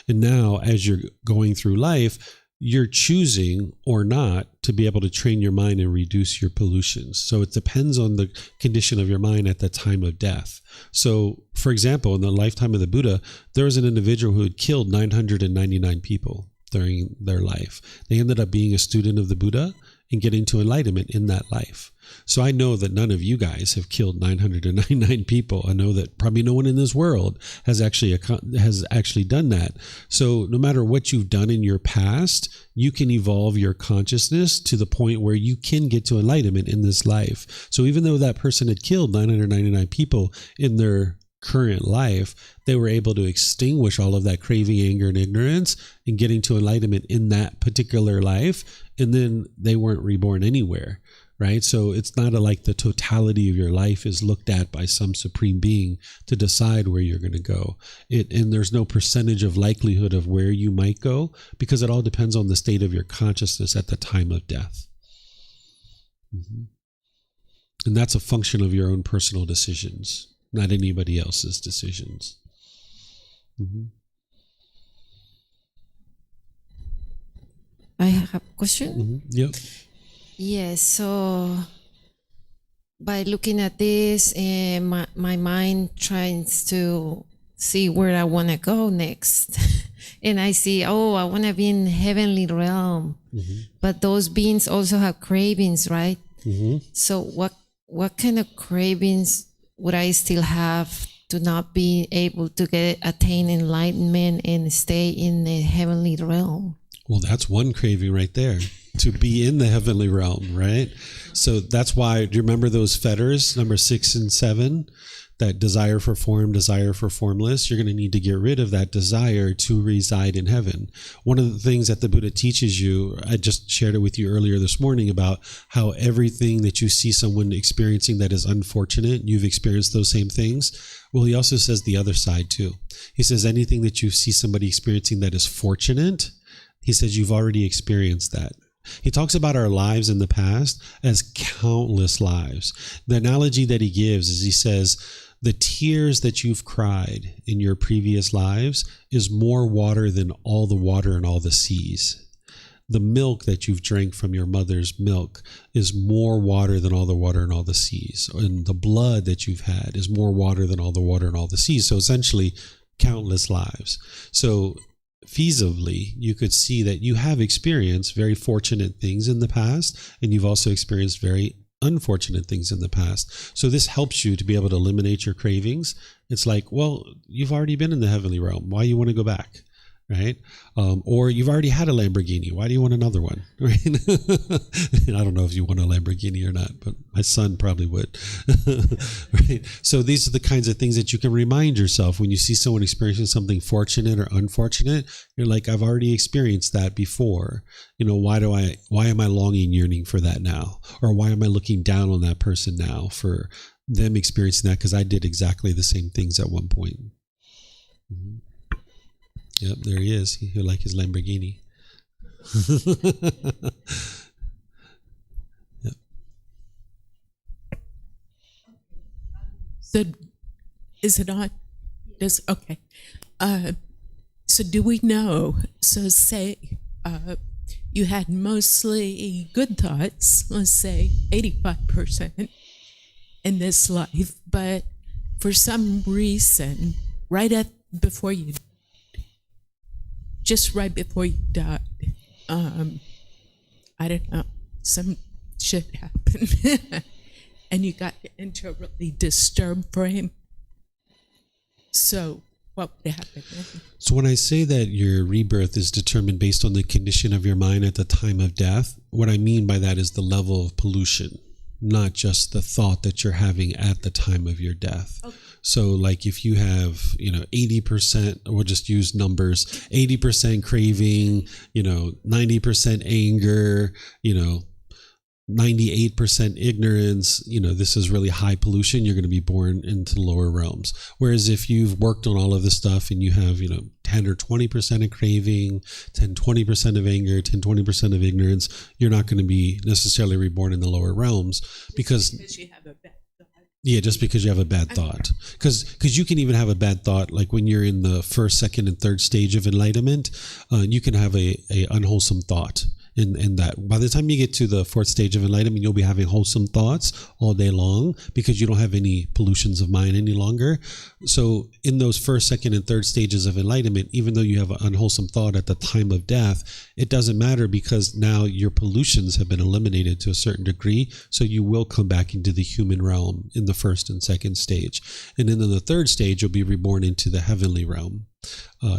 And now as you're going through life, you're choosing or not to be able to train your mind and reduce your pollutions. So it depends on the condition of your mind at the time of death. So, for example, in the lifetime of the Buddha, there was an individual who had killed 999 people during their life. They ended up being a student of the Buddha and getting to enlightenment in that life. So I know that none of you guys have killed 999 people. I know that probably no one in this world has actually done that. So no matter what you've done in your past, you can evolve your consciousness to the point where you can get to enlightenment in this life. So even though that person had killed 999 people in their current life, they were able to extinguish all of that craving, anger, and ignorance, and getting to enlightenment in that particular life, and then they weren't reborn anywhere, right? So it's not like the totality of your life is looked at by some supreme being to decide where you're going to go. And there's no percentage of likelihood of where you might go, because it all depends on the state of your consciousness at the time of death. Mm-hmm. And that's a function of your own personal decisions, not anybody else's decisions. Mm-hmm. I have a question. Mm-hmm. Yep. Yes. So by looking at this, my mind tries to see where I want to go next. And I see, I want to be in heavenly realm. Mm-hmm. But those beings also have cravings, right? Mm-hmm. So what kind of cravings would I still have to not be able to attain enlightenment and stay in the heavenly realm? Well, that's one craving right there, to be in the heavenly realm, right? So that's why, do you remember those fetters, number 6 and 7, that desire for form, desire for formless? You're going to need to get rid of that desire to reside in heaven. One of the things that the Buddha teaches you, I just shared it with you earlier this morning, about how everything that you see someone experiencing that is unfortunate, you've experienced those same things. Well, he also says the other side too. He says anything that you see somebody experiencing that is fortunate, he says you've already experienced that. He talks about our lives in the past as countless lives. The analogy that he gives is, he says, the tears that you've cried in your previous lives is more water than all the water in all the seas. The milk that you've drank from your mother's milk is more water than all the water in all the seas. And the blood that you've had is more water than all the water in all the seas. So essentially, countless lives. So feasibly, you could see that you have experienced very fortunate things in the past, and you've also experienced very unfortunate things in the past. So this helps you to be able to eliminate your cravings. It's like, well, you've already been in the heavenly realm. Why you want to go back? right? Or you've already had a Lamborghini. Why do you want another one? Right? I don't know if you want a Lamborghini or not, but my son probably would. Right? So these are the kinds of things that you can remind yourself when you see someone experiencing something fortunate or unfortunate. You're like, I've already experienced that before. Why am I longing, yearning for that now? Or why am I looking down on that person now for them experiencing that? Because I did exactly the same things at one point. Mm-hmm. Yep, there he is. He'll like his Lamborghini. Yep. So, is it on? Okay. So, do we know? So, say you had mostly good thoughts. Let's say 85% in this life, but for some reason, before you died, I don't know, some shit happened and you got into a really disturbed frame. So what would happen then? So when I say that your rebirth is determined based on the condition of your mind at the time of death, what I mean by that is the level of pollution, not just the thought that you're having at the time of your death. Okay. So like if you have, 80%, we'll just use numbers, 80% craving, 90% anger, 98% ignorance, this is really high pollution, you're going to be born into lower realms. Whereas if you've worked on all of this stuff and you have, 10 or 20% of craving, 10, 20% of anger, 10, 20% of ignorance, you're not going to be necessarily reborn in the lower realms because you have a bad thought. Yeah, just because you have a bad thought. Because you can even have a bad thought, like when you're in the first, second, and third stage of enlightenment, you can have a unwholesome thought. In that, by the time you get to the fourth stage of enlightenment, you'll be having wholesome thoughts all day long because you don't have any pollutions of mind any longer. So in those first, second, and third stages of enlightenment, even though you have an unwholesome thought at the time of death, it doesn't matter because now your pollutions have been eliminated to a certain degree. So you will come back into the human realm in the first and second stage. And then in the third stage, you'll be reborn into the heavenly realm.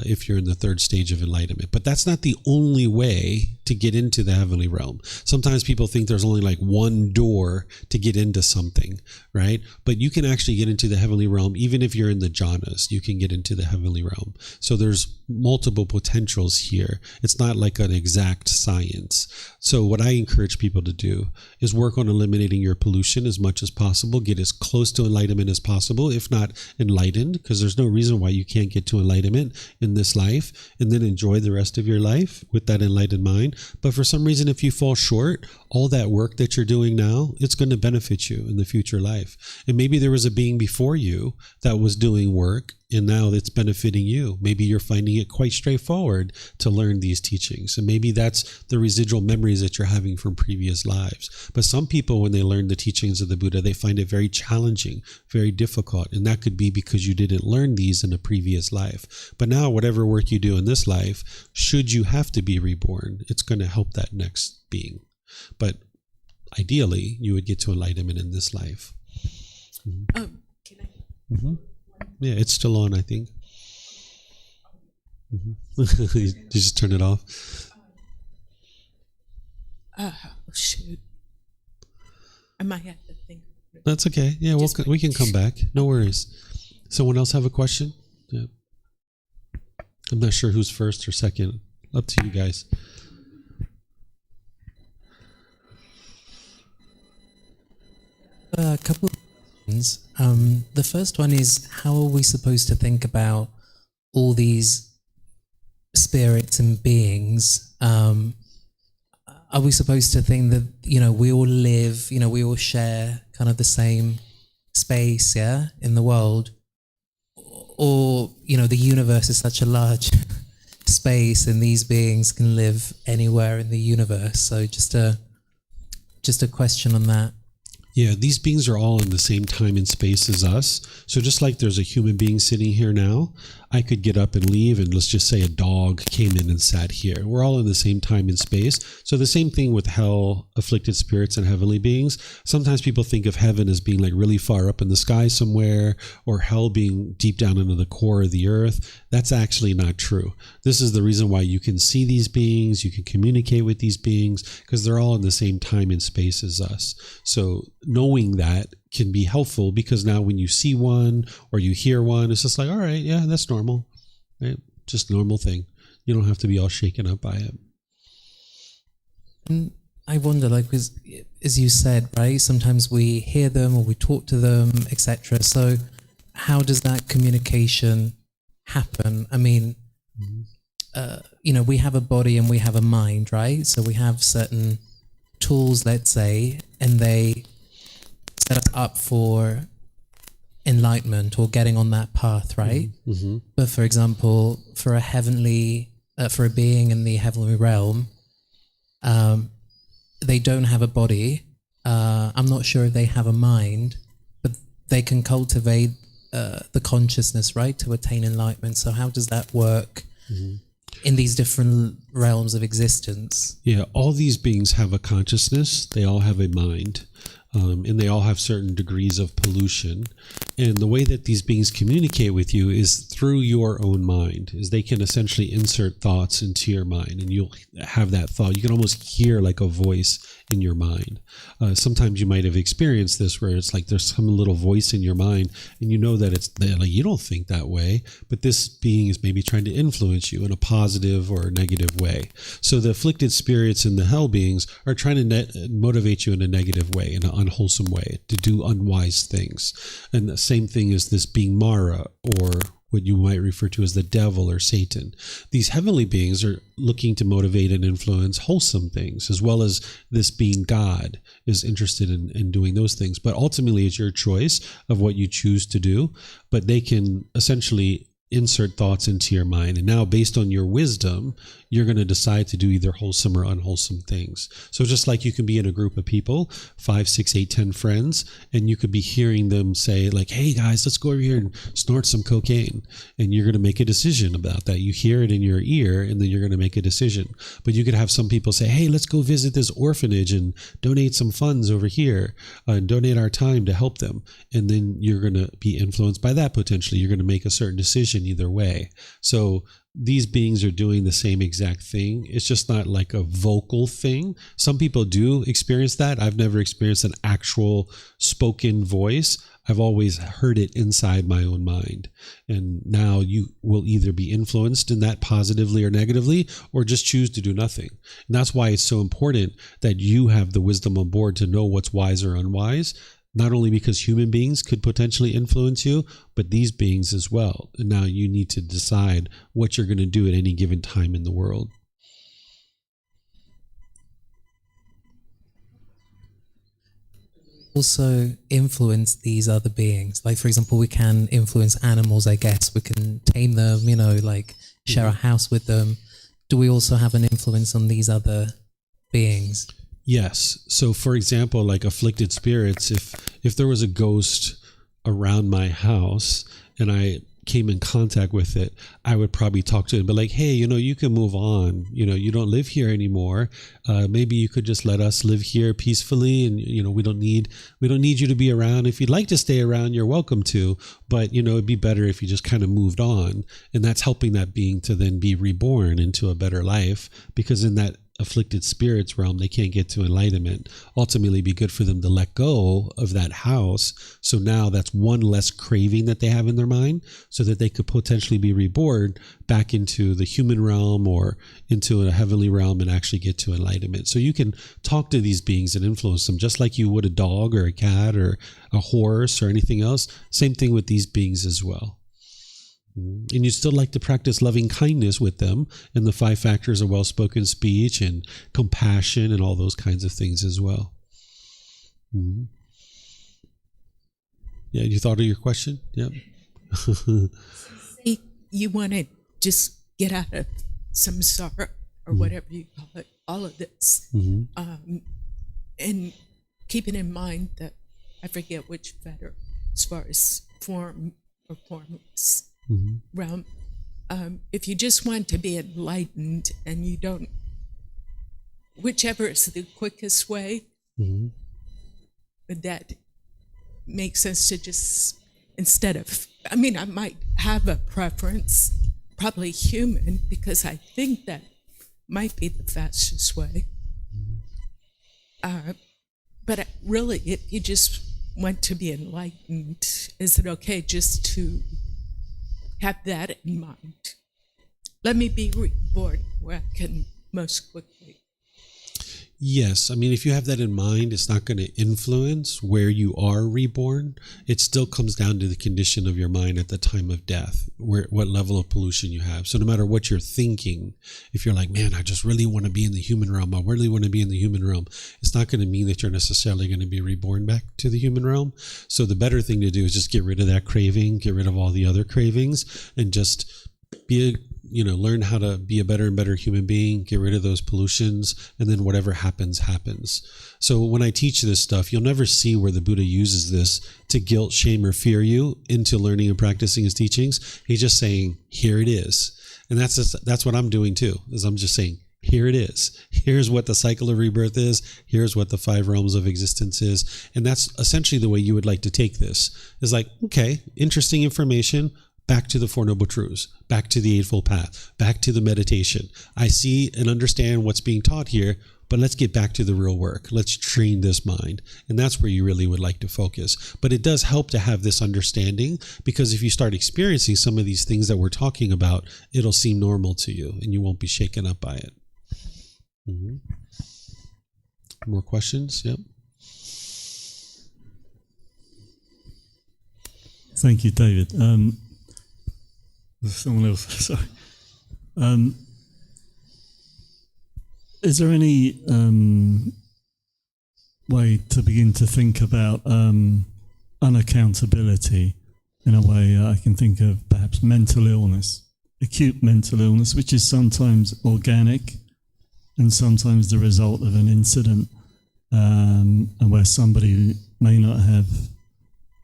If you're in the third stage of enlightenment. But that's not the only way to get into the heavenly realm. Sometimes people think there's only like one door to get into something, right? But you can actually get into the heavenly realm even if you're in the jhanas. You can get into the heavenly realm. So there's multiple potentials here. It's not like an exact science. So what I encourage people to do is work on eliminating your pollution as much as possible. Get as close to enlightenment as possible, if not enlightened, because there's no reason why you can't get to enlightenment in this life and then enjoy the rest of your life with that enlightened mind. But for some reason, if you fall short, all that work that you're doing now, it's going to benefit you in the future life. And maybe there was a being before you that was doing work and now it's benefiting you. Maybe you're finding it quite straightforward to learn these teachings. And maybe that's the residual memories that you're having from previous lives. But some people, when they learn the teachings of the Buddha, they find it very challenging, very difficult. And that could be because you didn't learn these in a previous life. But now, whatever work you do in this life, should you have to be reborn, it's going to help that next being. But ideally, you would get to enlightenment in this life. Mm-hmm. Can I? Mm-hmm. Yeah, it's still on, I think. Mm-hmm. You just turn it off. Oh, shoot. I might have to think. That's okay. Yeah, we can come back. No worries. Someone else have a question? Yeah. I'm not sure who's first or second. Up to you guys. A couple of questions. The first one is, how are we supposed to think about all these spirits and beings? Are we supposed to think that, we all live, we all share kind of the same space, in the world? Or, the universe is such a large space and these beings can live anywhere in the universe. So just a question on that. Yeah, these beings are all in the same time and space as us. So just like there's a human being sitting here now, I could get up and leave, and let's just say a dog came in and sat here. We're all in the same time and space. So the same thing with hell, afflicted spirits, and heavenly beings. Sometimes people think of heaven as being like really far up in the sky somewhere, or hell being deep down into the core of the earth. That's actually not true. This is the reason why you can see these beings, you can communicate with these beings, because they're all in the same time and space as us. So knowing that can be helpful, because now when you see one or you hear one, it's just like, all right, yeah, that's normal, right? Just a normal thing. You don't have to be all shaken up by it. And I wonder, like, as you said, right, sometimes we hear them or we talk to them, etc. So how does that communication happen? I mean, we have a body and we have a mind, right? So we have certain tools, let's say, and they set us up for enlightenment or getting on that path, right? Mm-hmm. But for example, for a being in the heavenly realm, they don't have a body. I'm not sure if they have a mind, but they can cultivate the consciousness, right, to attain enlightenment. So how does that work in these different realms of existence? Yeah, all these beings have a consciousness. They all have a mind. And they all have certain degrees of pollution. And the way that these beings communicate with you is through your own mind, is they can essentially insert thoughts into your mind, and you'll have that thought. You can almost hear like a voice in your mind. Sometimes you might have experienced this, where it's like there's some little voice in your mind, and you know that it's like you don't think that way, but this being is maybe trying to influence you in a positive or negative way. So the afflicted spirits and the hell beings are trying to motivate you in a negative way, in an unwholesome way, to do unwise things. And the same thing as this being Mara, or what you might refer to as the devil or Satan. These heavenly beings are looking to motivate and influence wholesome things, as well as this being God is interested in doing those things. But ultimately, it's your choice of what you choose to do. But they can essentially insert thoughts into your mind. And now, based on your wisdom, you're going to decide to do either wholesome or unwholesome things. So just like you can be in a group of people, 5, 6, 8, 10 friends, and you could be hearing them say like, hey guys, let's go over here and snort some cocaine. And you're going to make a decision about that. You hear it in your ear, and then you're going to make a decision. But you could have some people say, hey, let's go visit this orphanage and donate some funds over here and donate our time to help them. And then you're going to be influenced by that potentially. You're going to make a certain decision either way. So these beings are doing the same exact thing. It's just not like a vocal thing. Some people do experience that. I've never experienced an actual spoken voice. I've always heard it inside my own mind. And now you will either be influenced in that positively or negatively, or just choose to do nothing. And that's why it's so important that you have the wisdom on board to know what's wise or unwise. Not only because human beings could potentially influence you, but these beings as well. And now you need to decide what you're going to do at any given time in the world. Also influence these other beings. Like, for example, we can influence animals, I guess. We can tame them, like share a house with them. Do we also have an influence on these other beings? Yes. So for example, like afflicted spirits, if there was a ghost around my house and I came in contact with it, I would probably talk to it, but like, hey, you can move on. You don't live here anymore. Maybe you could just let us live here peacefully, and we don't need you to be around. If you'd like to stay around, you're welcome to, but it'd be better if you just kind of moved on. And that's helping that being to then be reborn into a better life, because in that afflicted spirits realm, they can't get to enlightenment. Ultimately, it'd be good for them to let go of that house. So now that's one less craving that they have in their mind, so that they could potentially be reborn back into the human realm or into a heavenly realm and actually get to enlightenment. So you can talk to these beings and influence them just like you would a dog or a cat or a horse or anything else. Same thing with these beings as well. And you still like to practice loving kindness with them, and the 5 factors of well-spoken speech and compassion and all those kinds of things as well. Mm-hmm. Yeah, you thought of your question? Yep. You want to just get out of samsara, or whatever you call it, all of this. Mm-hmm. And keeping in mind that I forget which fetter, as far as form or formless. Mm-hmm. realm. If you just want to be enlightened and you don't, whichever is the quickest way, Mm-hmm. that makes sense to just, instead of, I might have a preference, probably human, because I think that might be the fastest way. But really, if you just want to be enlightened, is it okay just to have that in mind? Let me be reborn where I can most quickly. Yes. I mean, if you have that in mind, it's not going to influence where you are reborn. It still comes down to the condition of your mind at the time of death, what level of pollution you have. So no matter what you're thinking, if you're like, man, I just really want to be in the human realm, I really want to be in the human realm, it's not going to mean that you're necessarily going to be reborn back to the human realm. So the better thing to do is just get rid of that craving, get rid of all the other cravings, and just learn how to be a better and better human being, get rid of those pollutions, and then whatever happens, happens. So when I teach this stuff, you'll never see where the Buddha uses this to guilt, shame, or fear you into learning and practicing his teachings. He's just saying, here it is. And that's what I'm doing too, is I'm just saying, here it is. Here's what the cycle of rebirth is. Here's what the 5 realms of existence is. And that's essentially the way you would like to take this. Is like, okay, interesting information. Back to the Four Noble Truths, back to the Eightfold Path, back to the meditation. I see and understand what's being taught here, but let's get back to the real work. Let's train this mind. And that's where you really would like to focus. But it does help to have this understanding, because if you start experiencing some of these things that we're talking about, it'll seem normal to you and you won't be shaken up by it. Mm-hmm. More questions? Yep. Thank you, David. Someone else, sorry. Is there any way to begin to think about unaccountability in a way? I can think of perhaps mental illness, acute mental illness, which is sometimes organic and sometimes the result of an incident, and where somebody may not have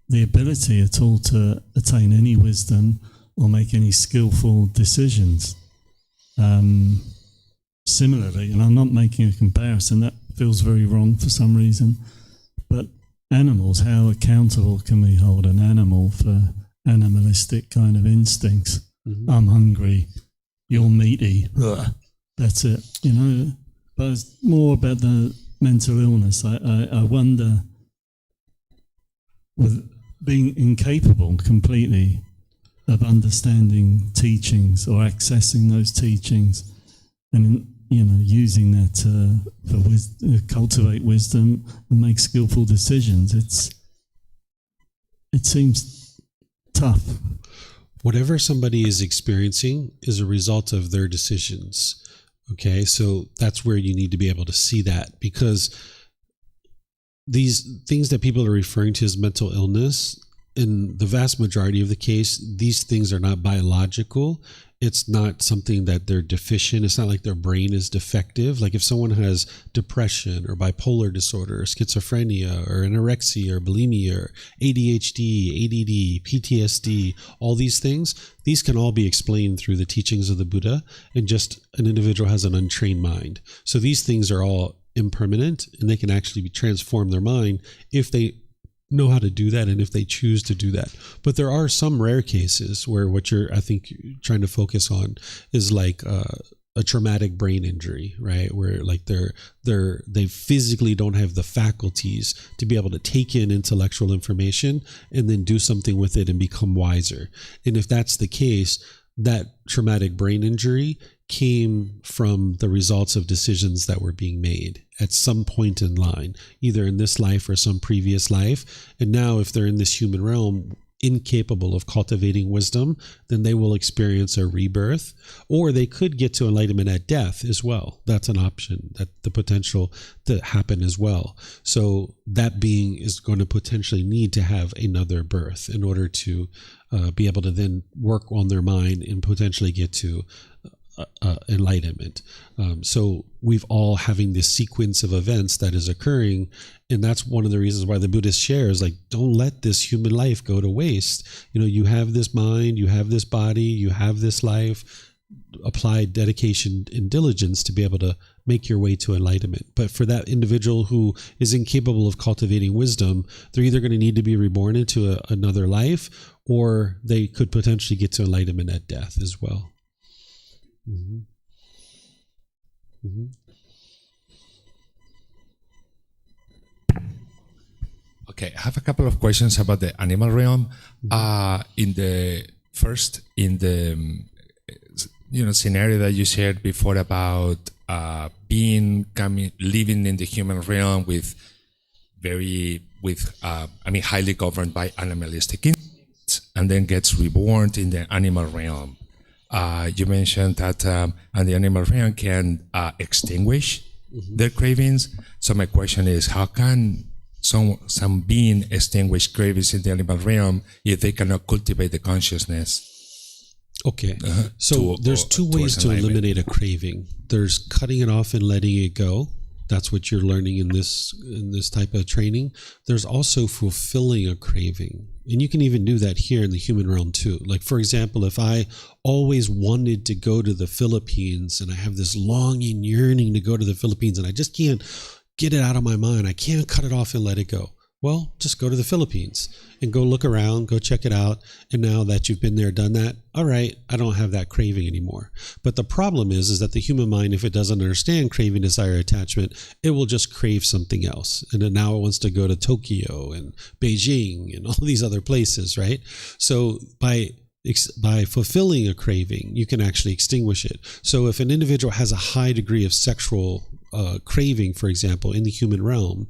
the ability at all to attain any wisdom or make any skillful decisions. Similarly, and I'm not making a comparison, that feels very wrong for some reason, but animals, how accountable can we hold an animal for animalistic kind of instincts? Mm-hmm. I'm hungry, you're meaty, that's it, But it's more about the mental illness. I wonder, with being incapable completely of understanding teachings or accessing those teachings, and using that for cultivate wisdom and make skillful decisions. It seems tough. Whatever somebody is experiencing is a result of their decisions. Okay, so that's where you need to be able to see that, because these things that people are referring to as mental illness, in the vast majority of the case, these things are not biological. It's not something that they're deficient. It's not like their brain is defective. Like if someone has depression or bipolar disorder or schizophrenia or anorexia or bulimia or ADHD, ADD, PTSD, all these things, these can all be explained through the teachings of the Buddha, and just an individual has an untrained mind. So these things are all impermanent, and they can actually transform their mind if they know how to do that and if they choose to do that. But there are some rare cases where what you're, I think, trying to focus on is like a traumatic brain injury, right? Where like they physically don't have the faculties to be able to take in intellectual information and then do something with it and become wiser. And if that's the case, that traumatic brain injury came from the results of decisions that were being made at some point in line, either in this life or some previous life. And now if they're in this human realm, incapable of cultivating wisdom, then they will experience a rebirth, or they could get to enlightenment at death as well. That's an option, that the potential to happen as well. So that being is going to potentially need to have another birth in order to be able to then work on their mind and potentially get to enlightenment. So we've all having this sequence of events that is occurring, and that's one of the reasons why the Buddhist shares, like, don't let this human life go to waste. You have this mind, you have this body, you have this life. Apply dedication and diligence to be able to make your way to enlightenment. But for that individual who is incapable of cultivating wisdom, they're either going to need to be reborn into another life, or they could potentially get to enlightenment at death as well. Mm-hmm. Mm-hmm. Okay, I have a couple of questions about the animal realm. In the scenario that you shared before about living in the human realm highly governed by animalistic instincts, and then gets reborn in the animal realm. You mentioned that and the animal realm can extinguish their cravings. So my question is, how can some being extinguish cravings in the animal realm if they cannot cultivate the consciousness? Okay, so there's two ways to eliminate a craving. There's cutting it off and letting it go. That's what you're learning in this type of training. There's also fulfilling a craving. And you can even do that here in the human realm too. Like, for example, if I always wanted to go to the Philippines and I have this longing, yearning to go to the Philippines and I just can't get it out of my mind, I can't cut it off and let it go. Well, just go to the Philippines and go look around, go check it out. And now that you've been there, done that, all right, I don't have that craving anymore. But the problem is that the human mind, if it doesn't understand craving, desire, attachment, it will just crave something else. And then now it wants to go to Tokyo and Beijing and all these other places, right? So by fulfilling a craving, you can actually extinguish it. So if an individual has a high degree of sexual craving, for example, in the human realm,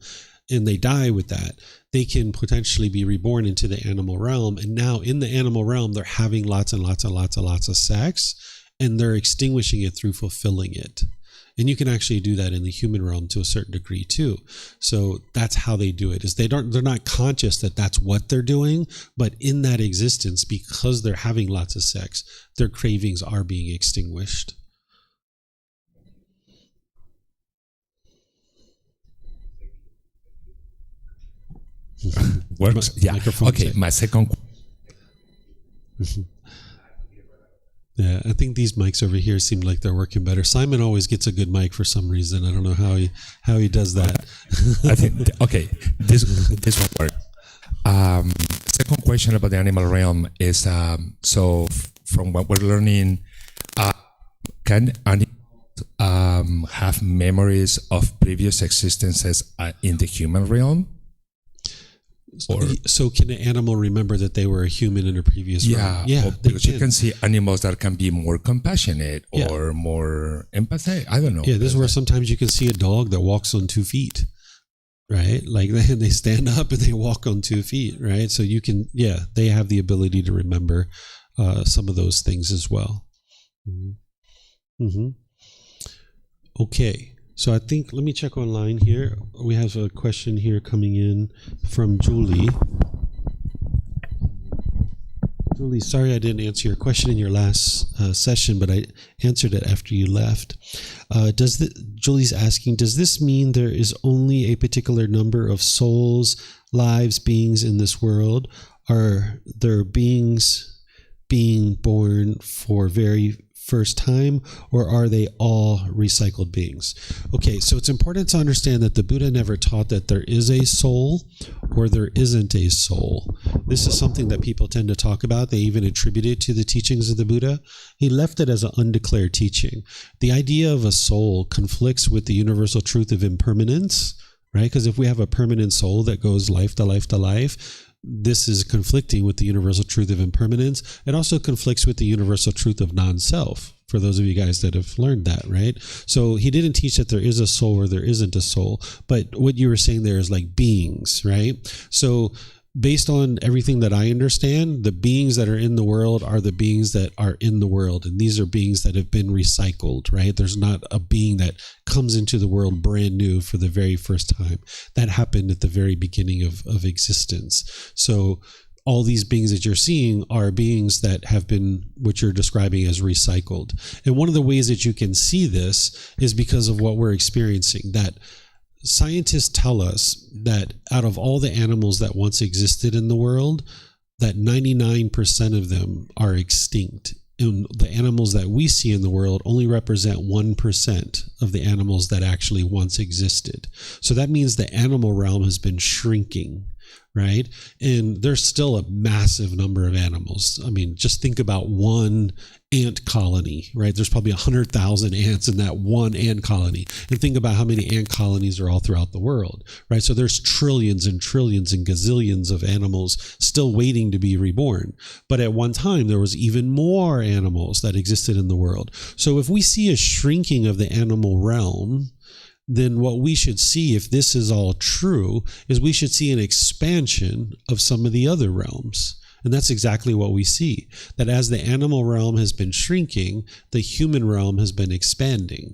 and they die with that, they can potentially be reborn into the animal realm. And now in the animal realm, they're having lots and lots and lots and lots of sex, and they're extinguishing it through fulfilling it. And you can actually do that in the human realm to a certain degree too. So that's how they do it, is they're not conscious that that's what they're doing, but in that existence, because they're having lots of sex, their cravings are being extinguished. Works. Yeah. Okay. My second. Yeah, I think these mics over here seem like they're working better. Simon always gets a good mic for some reason. I don't know how he does that. I think this will work. Second question about the animal realm is so from what we're learning, can animals have memories of previous existences in the human realm? So can an animal remember that they were a human in a previous realm? Yeah, because you can see animals that can be more compassionate or more empathetic. I don't know. Yeah, this is where sometimes you can see a dog that walks on 2 feet, right? Like they stand up and they walk on 2 feet, right? So you can, they have the ability to remember some of those things as well. Mm-hmm. Mm-hmm. Okay. So I think, let me check online here. We have a question here coming in from Julie. Julie, sorry I didn't answer your question in your last session, but I answered it after you left. Julie's asking, does this mean there is only a particular number of souls, lives, beings in this world? Are there beings being born for very first time, or are they all recycled beings? Okay, so it's important to understand that the Buddha never taught that there is a soul or there isn't a soul. This is something that people tend to talk about. They even attribute it to the teachings of the Buddha. He left it as an undeclared teaching. The idea of a soul conflicts with the universal truth of impermanence, right? Because if we have a permanent soul that goes life to life to life, this is conflicting with the universal truth of impermanence. It also conflicts with the universal truth of non-self, for those of you guys that have learned that, right? So he didn't teach that there is a soul or there isn't a soul, but what you were saying there is like beings, right? So based on everything that I understand, the beings that are in the world are the beings that are in the world. And these are beings that have been recycled, right? There's not a being that comes into the world brand new for the very first time. That happened at the very beginning of existence. So all these beings that you're seeing are beings that have been what you're describing as recycled. And one of the ways that you can see this is because of what we're experiencing, that scientists tell us that out of all the animals that once existed in the world, that 99% of them are extinct. And the animals that we see in the world only represent 1% of the animals that actually once existed. So that means the animal realm has been shrinking. right? And there's still a massive number of animals. I mean, just think about one ant colony, right? There's probably 100,000 ants in that one ant colony. And think about how many ant colonies are all throughout the world, right? So there's trillions and trillions and gazillions of animals still waiting to be reborn. But at one time, there was even more animals that existed in the world. So if we see a shrinking of the animal realm, then what we should see, if this is all true, is we should see an expansion of some of the other realms. And that's exactly what we see, that as the animal realm has been shrinking, the human realm has been expanding,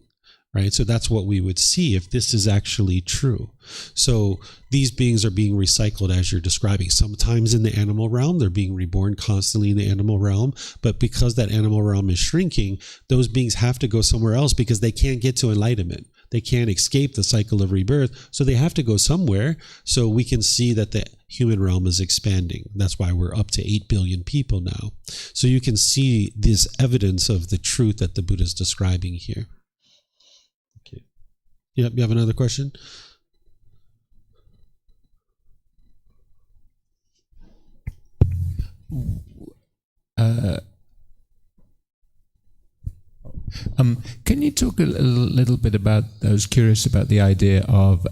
right? So that's what we would see if this is actually true. So these beings are being recycled as you're describing. Sometimes in the animal realm, they're being reborn constantly in the animal realm. But because that animal realm is shrinking, those beings have to go somewhere else because they can't get to enlightenment. They can't escape the cycle of rebirth, so they have to go somewhere. So we can see that the human realm is expanding. That's why we're up to 8 billion people now. So you can see this evidence of the truth that the Buddha is describing here. Okay. Yep, you have another question? Can you talk a little bit about, I was curious about the idea of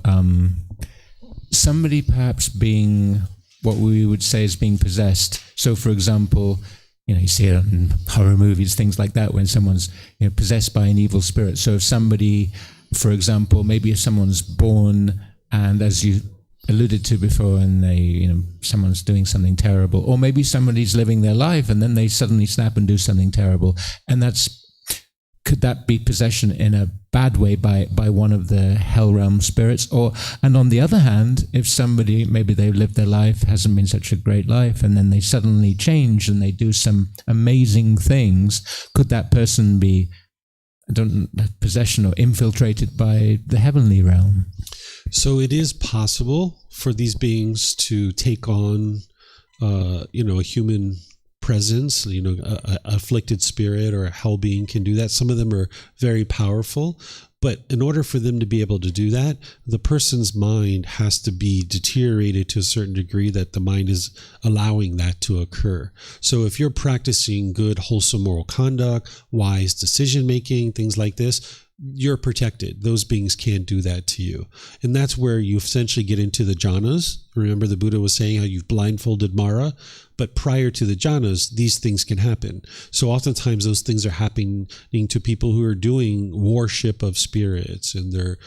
somebody perhaps being what we would say is being possessed. So for example, you see it in horror movies, things like that, when someone's possessed by an evil spirit. So if somebody, for example, maybe if someone's born and, as you alluded to before, and someone's doing something terrible, or maybe somebody's living their life and then they suddenly snap and do something terrible, and could that be possession in a bad way by one of the hell realm spirits? And on the other hand, if somebody, maybe they lived their life, hasn't been such a great life, and then they suddenly change and they do some amazing things, could that person be, possession or infiltrated by the heavenly realm? So it is possible for these beings to take on, a human presence, a afflicted spirit or a hell being can do that. Some of them are very powerful, but in order for them to be able to do that, the person's mind has to be deteriorated to a certain degree that the mind is allowing that to occur. So if you're practicing good, wholesome moral conduct, wise decision making, things like this, you're protected. Those beings can't do that to you. And that's where you essentially get into the jhanas. Remember, the Buddha was saying how you've blindfolded Mara, but prior to the jhanas, these things can happen. So oftentimes those things are happening to people who are doing worship of spirits, and they're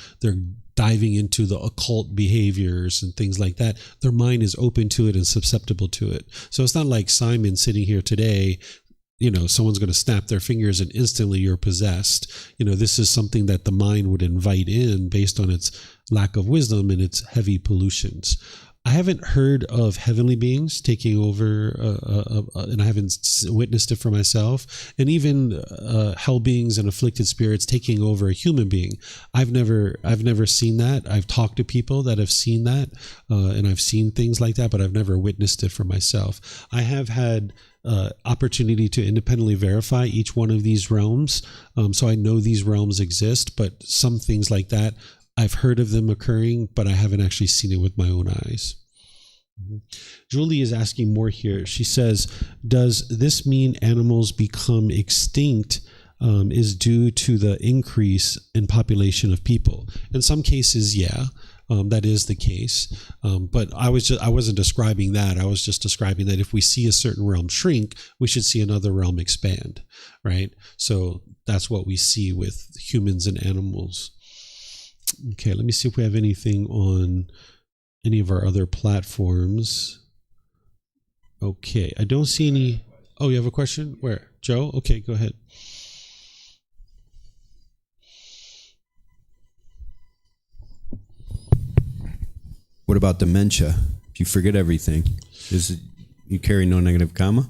diving into the occult behaviors and things like that. Their mind is open to it and susceptible to it. So it's not like Simon sitting here today, someone's going to snap their fingers and instantly you're possessed. This is something that the mind would invite in based on its lack of wisdom and its heavy pollutions. I haven't heard of heavenly beings taking over, and I haven't witnessed it for myself. And even hell beings and afflicted spirits taking over a human being. I've never seen that. I've talked to people that have seen that, and I've seen things like that, but I've never witnessed it for myself. I have had opportunity to independently verify each one of these realms, so I know these realms exist. But some things like that, I've heard of them occurring, but I haven't actually seen it with my own eyes. Julie is asking more here. She says, does this mean animals become extinct is due to the increase in population of people? In some cases, yeah. That is the case. But I wasn't describing that. I was just describing that if we see a certain realm shrink, we should see another realm expand, right? So that's what we see with humans and animals. Okay, let me see if we have anything on any of our other platforms. Okay, I don't see any. Oh, you have a question? Where? Joe? Okay, go ahead. What about dementia? If you forget everything, you carry no negative karma?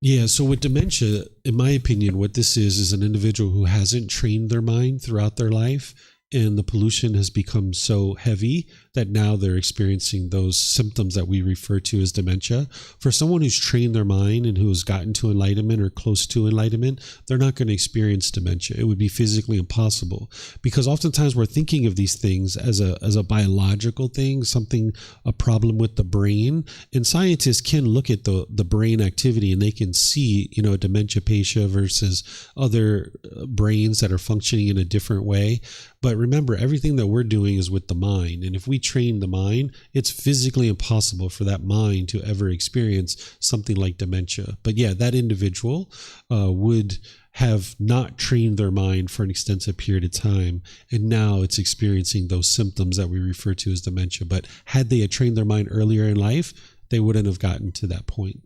Yeah, so with dementia, in my opinion, what this is an individual who hasn't trained their mind throughout their life, and the pollution has become so heavy that now they're experiencing those symptoms that we refer to as dementia. For someone who's trained their mind and who has gotten to enlightenment or close to enlightenment, they're not going to experience dementia. It would be physically impossible, because oftentimes we're thinking of these things as a biological thing, something, a problem with the brain. And scientists can look at the brain activity and they can see, a dementia patient versus other brains that are functioning in a different way. But remember, everything that we're doing is with the mind. And if we train the mind, it's physically impossible for that mind to ever experience something like dementia. But yeah, that individual would have not trained their mind for an extensive period of time, and now it's experiencing those symptoms that we refer to as dementia. But had they trained their mind earlier in life, they wouldn't have gotten to that point.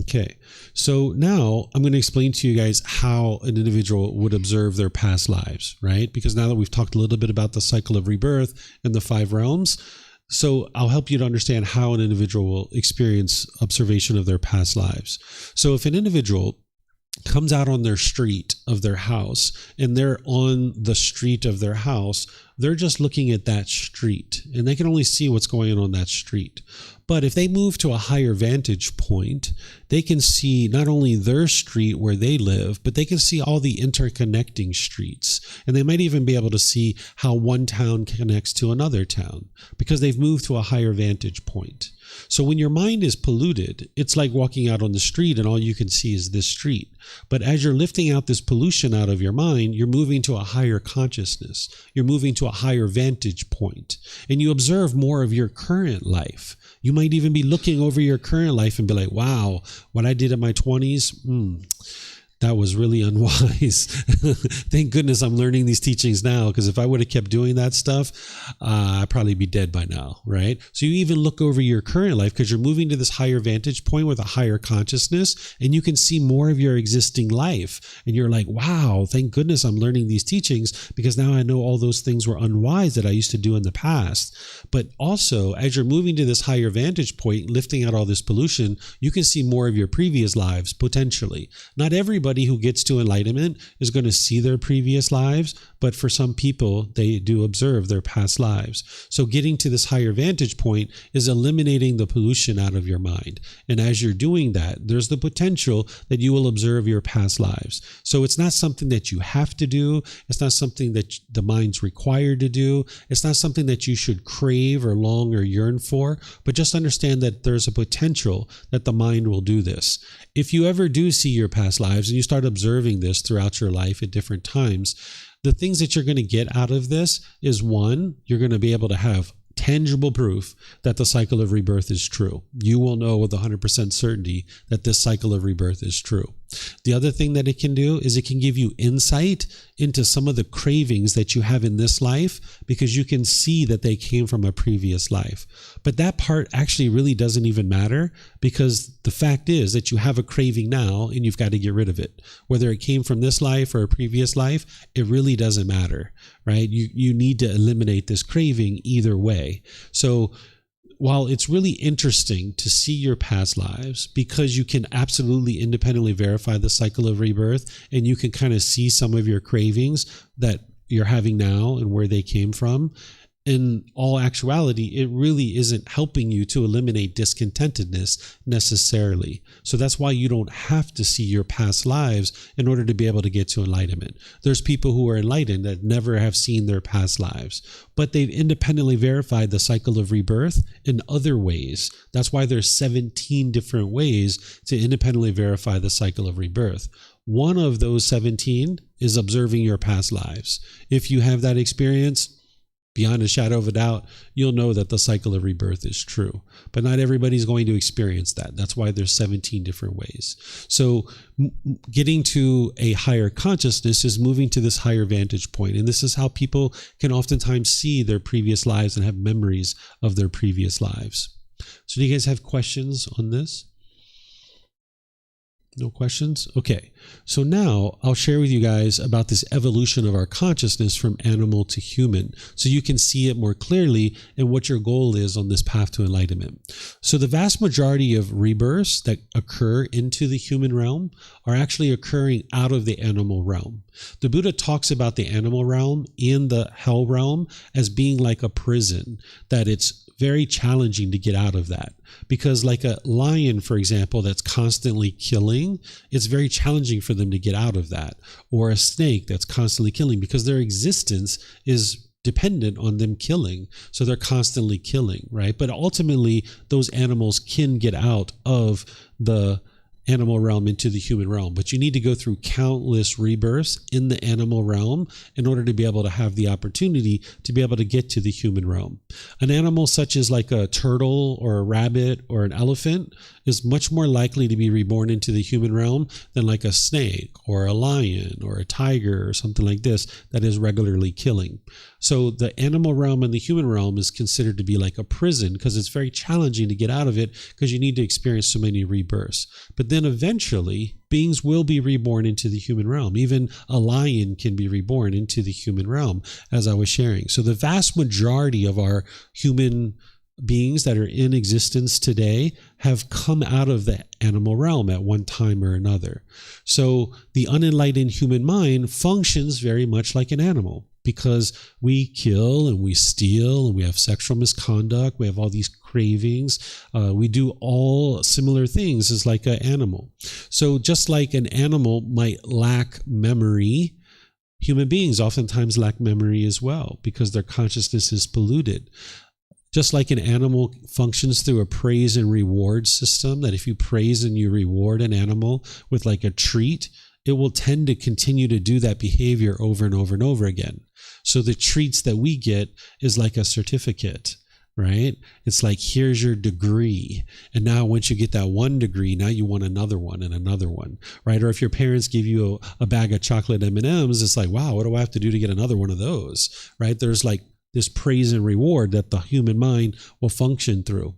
Okay, so now I'm going to explain to you guys how an individual would observe their past lives, right? Because now that we've talked a little bit about the cycle of rebirth and the 5 realms, so I'll help you to understand how an individual will experience observation of their past lives. So if an individual comes out on their street of their house and they're on the street of their house, they're just looking at that street and they can only see what's going on that street. But if they move to a higher vantage point, they can see not only their street where they live, but they can see all the interconnecting streets. And they might even be able to see how one town connects to another town because they've moved to a higher vantage point. So when your mind is polluted, it's like walking out on the street and all you can see is this street. But as you're lifting out this pollution out of your mind, you're moving to a higher consciousness. You're moving to a higher vantage point, and you observe more of your current life. You might even be looking over your current life and be like, wow, what I did in my 20s, that was really unwise. Thank goodness I'm learning these teachings now, because if I would have kept doing that stuff, I'd probably be dead by now, right? So you even look over your current life because you're moving to this higher vantage point with a higher consciousness, and you can see more of your existing life. And you're like, wow, thank goodness I'm learning these teachings, because now I know all those things were unwise that I used to do in the past. But also, as you're moving to this higher vantage point, lifting out all this pollution, you can see more of your previous lives, potentially. Not everybody who gets to enlightenment is going to see their previous lives, but for some people, they do observe their past lives. So getting to this higher vantage point is eliminating the pollution out of your mind. And as you're doing that, there's the potential that you will observe your past lives. So it's not something that you have to do. It's not something that the mind's required to do. It's not something that you should crave or long or yearn for, but just understand that there's a potential that the mind will do this. If you ever do see your past lives and you start observing this throughout your life at different times, the things that you're going to get out of this is, one, you're going to be able to have tangible proof that the cycle of rebirth is true. You will know with 100% certainty that this cycle of rebirth is true. The other thing that it can do is it can give you insight into some of the cravings that you have in this life, because you can see that they came from a previous life. But that part actually really doesn't even matter, because the fact is that you have a craving now and you've got to get rid of it. Whether it came from this life or a previous life, it really doesn't matter, right? You need to eliminate this craving either way. So while it's really interesting to see your past lives, because you can absolutely independently verify the cycle of rebirth, and you can kind of see some of your cravings that you're having now and where they came from, in all actuality, it really isn't helping you to eliminate discontentedness necessarily. So that's why you don't have to see your past lives in order to be able to get to enlightenment. There's people who are enlightened that never have seen their past lives, but they've independently verified the cycle of rebirth in other ways. That's why there's 17 different ways to independently verify the cycle of rebirth. One of those 17 is observing your past lives. If you have that experience, beyond a shadow of a doubt, you'll know that the cycle of rebirth is true. But not everybody's going to experience that. That's why there's 17 different ways. So getting to a higher consciousness is moving to this higher vantage point. And this is how people can oftentimes see their previous lives and have memories of their previous lives. So do you guys have questions on this? No questions? Okay. So now I'll share with you guys about this evolution of our consciousness from animal to human, so you can see it more clearly and what your goal is on this path to enlightenment. So the vast majority of rebirths that occur into the human realm are actually occurring out of the animal realm. The Buddha talks about the animal realm and the hell realm as being like a prison, that it's very challenging to get out of that. Because like a lion, for example, that's constantly killing, it's very challenging for them to get out of that. Or a snake that's constantly killing, because their existence is dependent on them killing. So they're constantly killing, right? But ultimately, those animals can get out of the animal realm into the human realm, but you need to go through countless rebirths in the animal realm in order to be able to have the opportunity to be able to get to the human realm. An animal such as like a turtle or a rabbit or an elephant is much more likely to be reborn into the human realm than like a snake or a lion or a tiger or something like this that is regularly killing. So the animal realm and the human realm is considered to be like a prison, because it's very challenging to get out of it, because you need to experience so many rebirths. But then eventually beings will be reborn into the human realm. Even a lion can be reborn into the human realm, as I was sharing. So the vast majority of our human beings that are in existence today have come out of the animal realm at one time or another. So the unenlightened human mind functions very much like an animal, because we kill and we steal and we have sexual misconduct, we have all these cravings, we do all similar things as like an animal. So just like an animal might lack memory, human beings oftentimes lack memory as well, because their consciousness is polluted. Just like an animal functions through a praise and reward system, that if you praise and you reward an animal with like a treat, it will tend to continue to do that behavior over and over and over again. So the treats that we get is like a certificate, right? It's like, here's your degree. And now once you get that one degree, now you want another one and another one, right? Or if your parents give you a bag of chocolate M&Ms, it's like, wow, what do I have to do to get another one of those, right? There's like this praise and reward that the human mind will function through.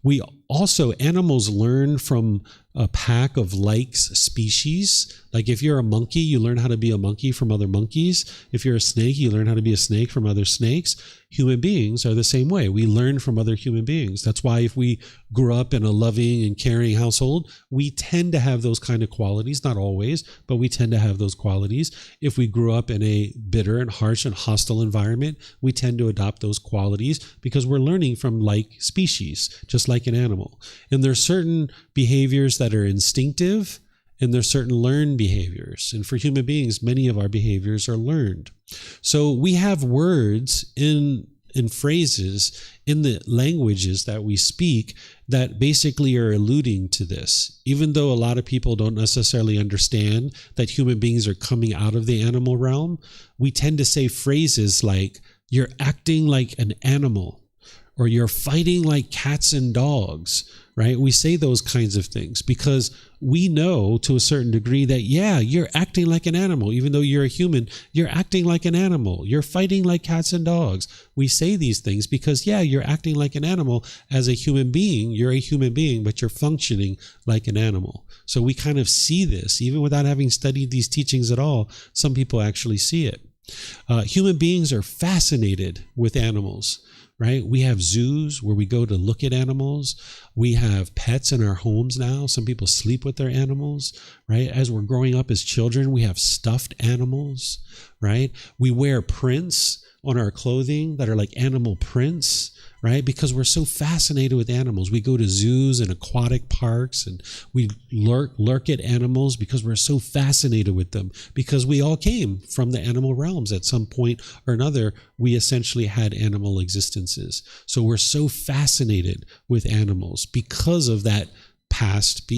We also, animals learn from a pack of like species. Like if you're a monkey, you learn how to be a monkey from other monkeys. If you're a snake, you learn how to be a snake from other snakes. Human beings are the same way. We learn from other human beings. That's why if we grew up in a loving and caring household, we tend to have those kind of qualities. Not always, but we tend to have those qualities. If we grew up in a bitter and harsh and hostile environment, we tend to adopt those qualities because we're learning from like species, just like an animal. And there's certain behaviors that are instinctive, and there's certain learned behaviors. And for human beings, many of our behaviors are learned. So we have words in phrases in the languages that we speak that basically are alluding to this. Even though a lot of people don't necessarily understand that human beings are coming out of the animal realm, we tend to say phrases like, you're acting like an animal, or you're fighting like cats and dogs, right? We say those kinds of things because we know to a certain degree that, yeah, you're acting like an animal. Even though you're a human, you're acting like an animal. You're fighting like cats and dogs. We say these things because, yeah, you're acting like an animal. As a human being, you're a human being, but you're functioning like an animal. So we kind of see this, even without having studied these teachings at all. Some people actually see it. Human beings are fascinated with animals. Right? We have zoos where we go to look at animals. We have pets in our homes now. Some people sleep with their animals, right? As we're growing up as children, we have stuffed animals, right? We wear prints on our clothing that are like animal prints, right? Because we're so fascinated with animals. We go to zoos and aquatic parks and we lurk at animals because we're so fascinated with them, because we all came from the animal realms at some point or another. We essentially had animal existences. So we're so fascinated with animals because of that past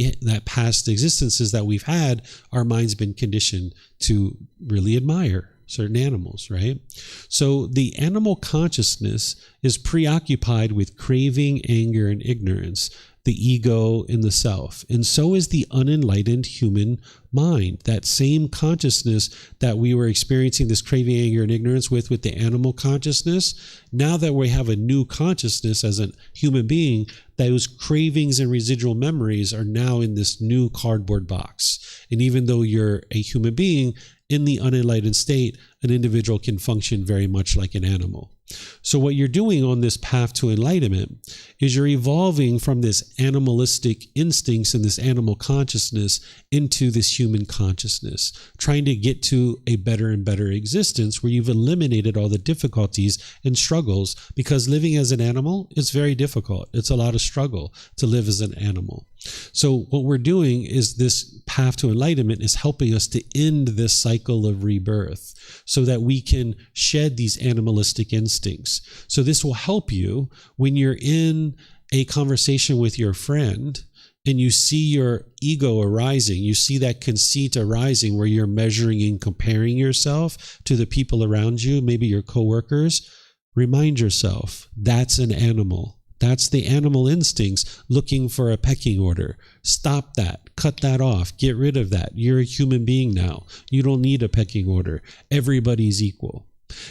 existences that we've had. Our mind's been conditioned to really admire certain animals, right? So the animal consciousness is preoccupied with craving, anger, and ignorance, the ego and the self. And so is the unenlightened human mind, that same consciousness that we were experiencing this craving, anger, and ignorance with the animal consciousness. Now that we have a new consciousness as a human being, those cravings and residual memories are now in this new cardboard box. And even though you're a human being, in the unenlightened state, an individual can function very much like an animal. So what you're doing on this path to enlightenment is you're evolving from this animalistic instincts and this animal consciousness into this human consciousness, trying to get to a better and better existence where you've eliminated all the difficulties and struggles, because living as an animal is very difficult. It's a lot of struggle to live as an animal. So what we're doing is this path to enlightenment is helping us to end this cycle of rebirth so that we can shed these animalistic instincts. So this will help you when you're in a conversation with your friend and you see your ego arising, you see that conceit arising where you're measuring and comparing yourself to the people around you, maybe your coworkers. Remind yourself, that's an animal. That's the animal instincts looking for a pecking order. Stop that. Cut that off. Get rid of that. You're a human being now. You don't need a pecking order. Everybody's equal.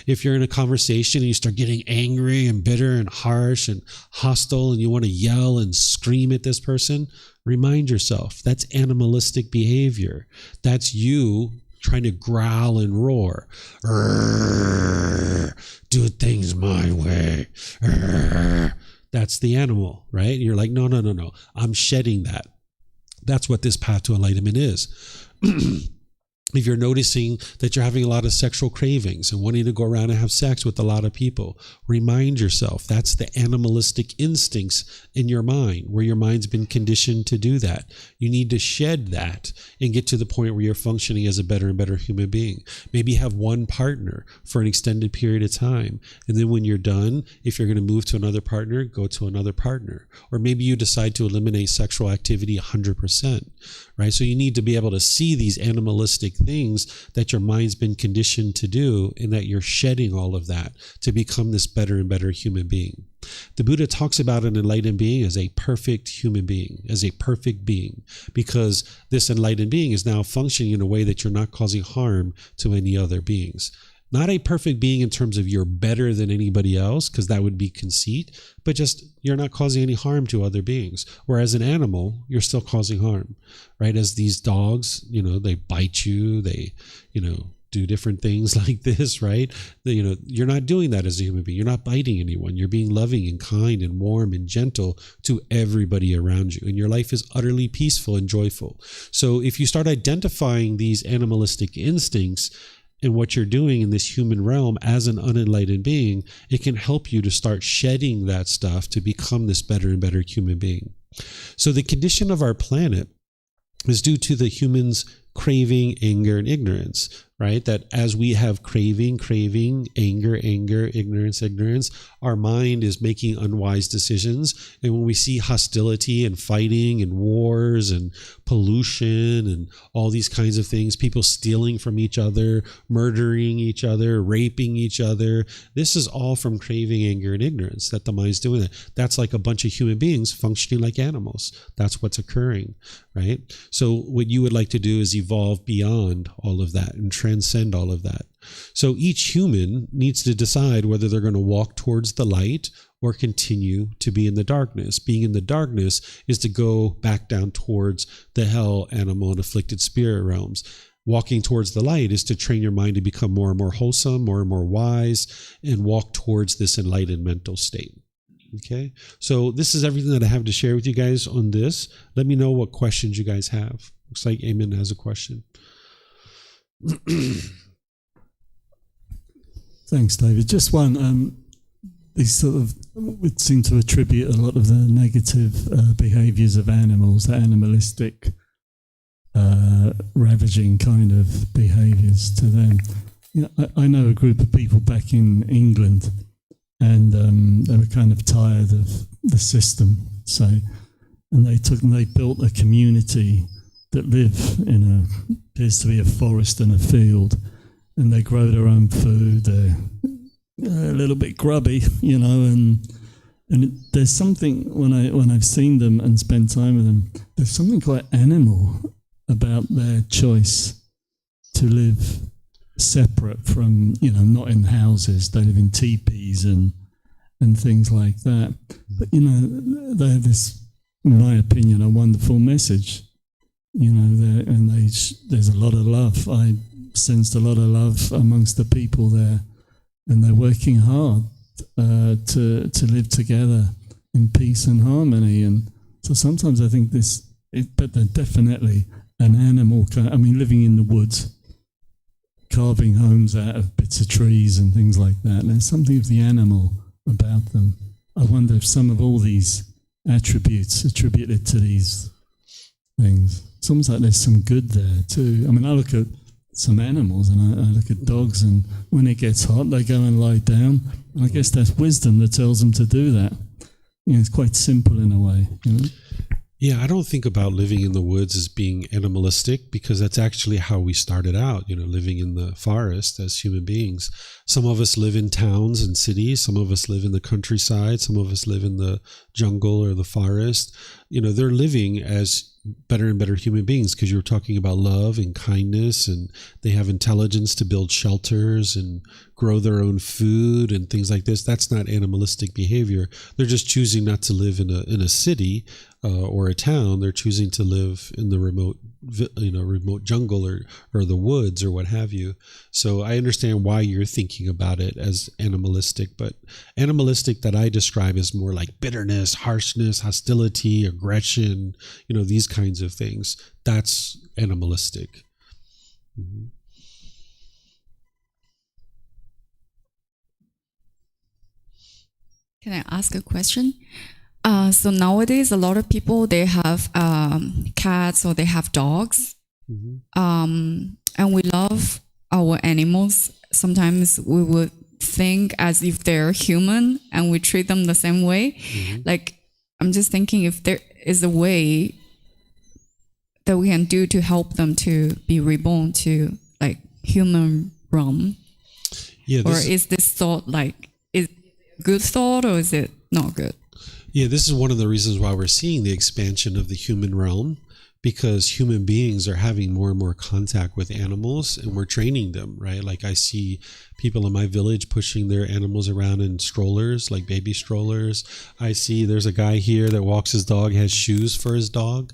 If you're in a conversation and you start getting angry and bitter and harsh and hostile and you want to yell and scream at this person, remind yourself that's animalistic behavior. That's you trying to growl and roar. Do things my way. That's the animal, right? And you're like, no. I'm shedding that. That's what this path to enlightenment is. If you're noticing that you're having a lot of sexual cravings and wanting to go around and have sex with a lot of people, remind yourself that's the animalistic instincts in your mind, where your mind's been conditioned to do that. You need to shed that and get to the point where you're functioning as a better and better human being. Maybe have one partner for an extended period of time. And then when you're done, if you're going to move to another partner, go to another partner. Or maybe you decide to eliminate sexual activity 100%, right? So you need to be able to see these animalistic things that your mind's been conditioned to do, and that you're shedding all of that to become this better and better human being. The Buddha talks about an enlightened being as a perfect human being, as a perfect being, because this enlightened being is now functioning in a way that you're not causing harm to any other beings. Not a perfect being in terms of you're better than anybody else, because that would be conceit, but just you're not causing any harm to other beings. Whereas an animal, you're still causing harm, right? As these dogs, they bite you, they, do different things like this, right? You're not doing that as a human being. You're not biting anyone. You're being loving and kind and warm and gentle to everybody around you. And your life is utterly peaceful and joyful. So if you start identifying these animalistic instincts and what you're doing in this human realm as an unenlightened being, it can help you to start shedding that stuff to become this better and better human being. So the condition of our planet is due to the humans' craving, anger, and ignorance, right? That as we have craving, anger, ignorance, our mind is making unwise decisions. And when we see hostility and fighting and wars and pollution and all these kinds of things, people stealing from each other, murdering each other, raping each other, this is all from craving, anger, and ignorance, that the mind's doing that. That's like a bunch of human beings functioning like animals. That's what's occurring, right? So what you would like to do is evolve beyond all of that and transcend all of that. So each human needs to decide whether they're going to walk towards the light or continue to be in the darkness. Being in the darkness is to go back down towards the hell, animal, and afflicted spirit realms. Walking towards the light is to train your mind to become more and more wholesome, more and more wise, and walk towards this enlightened mental state. Okay, so this is everything that I have to share with you guys on this. Let me know what questions you guys have. Looks like Amen has a question. Thanks, David. Just one. These sort of would seem to attribute a lot of the negative behaviours of animals, the animalistic, ravaging kind of behaviours to them. I know a group of people back in England, and they were kind of tired of the system. And they built a community that live in appears to be a forest and a field, and they grow their own food. They're a little bit grubby, and there's something when I've seen them and spent time with them. There's something quite animal about their choice to live separate from, not in houses. They live in teepees and things like that. But, they have this, in my opinion, a wonderful message. There's a lot of love. I sensed a lot of love amongst the people there, and they're working hard to live together in peace and harmony. And so sometimes I think but they're definitely an animal. Living in the woods, carving homes out of bits of trees and things like that. There's something of the animal about them. I wonder if some of all these attributes attributed to these things. It's almost like there's some good there too. I look at some animals and I look at dogs, and when it gets hot, they go and lie down. And I guess that's wisdom that tells them to do that. It's quite simple in a way. Yeah, I don't think about living in the woods as being animalistic, because that's actually how we started out, living in the forest as human beings. Some of us live in towns and cities. Some of us live in the countryside. Some of us live in the jungle or the forest. They're living as better and better human beings, because you were talking about love and kindness, and they have intelligence to build shelters and grow their own food and things like this. That's not animalistic behavior. They're just choosing not to live in a city or a town. They're choosing to live in the remote jungle or the woods or what have you. So I understand why you're thinking about it as animalistic, but animalistic that I describe is more like bitterness, harshness, hostility, aggression, these kinds of things. That's animalistic. Mm-hmm. Can I ask a question? So nowadays, a lot of people, they have cats or they have dogs. Mm-hmm. And we love our animals. Sometimes we would think as if they're human and we treat them the same way. Mm-hmm. Like, I'm just thinking if there is a way that we can do to help them to be reborn to like human realm. Yeah, or is this thought like, is it a good thought or is it not good? Yeah, this is one of the reasons why we're seeing the expansion of the human realm, because human beings are having more and more contact with animals, and we're training them, right? Like I see people in my village pushing their animals around in strollers, like baby strollers. I see there's a guy here that walks his dog, has shoes for his dog.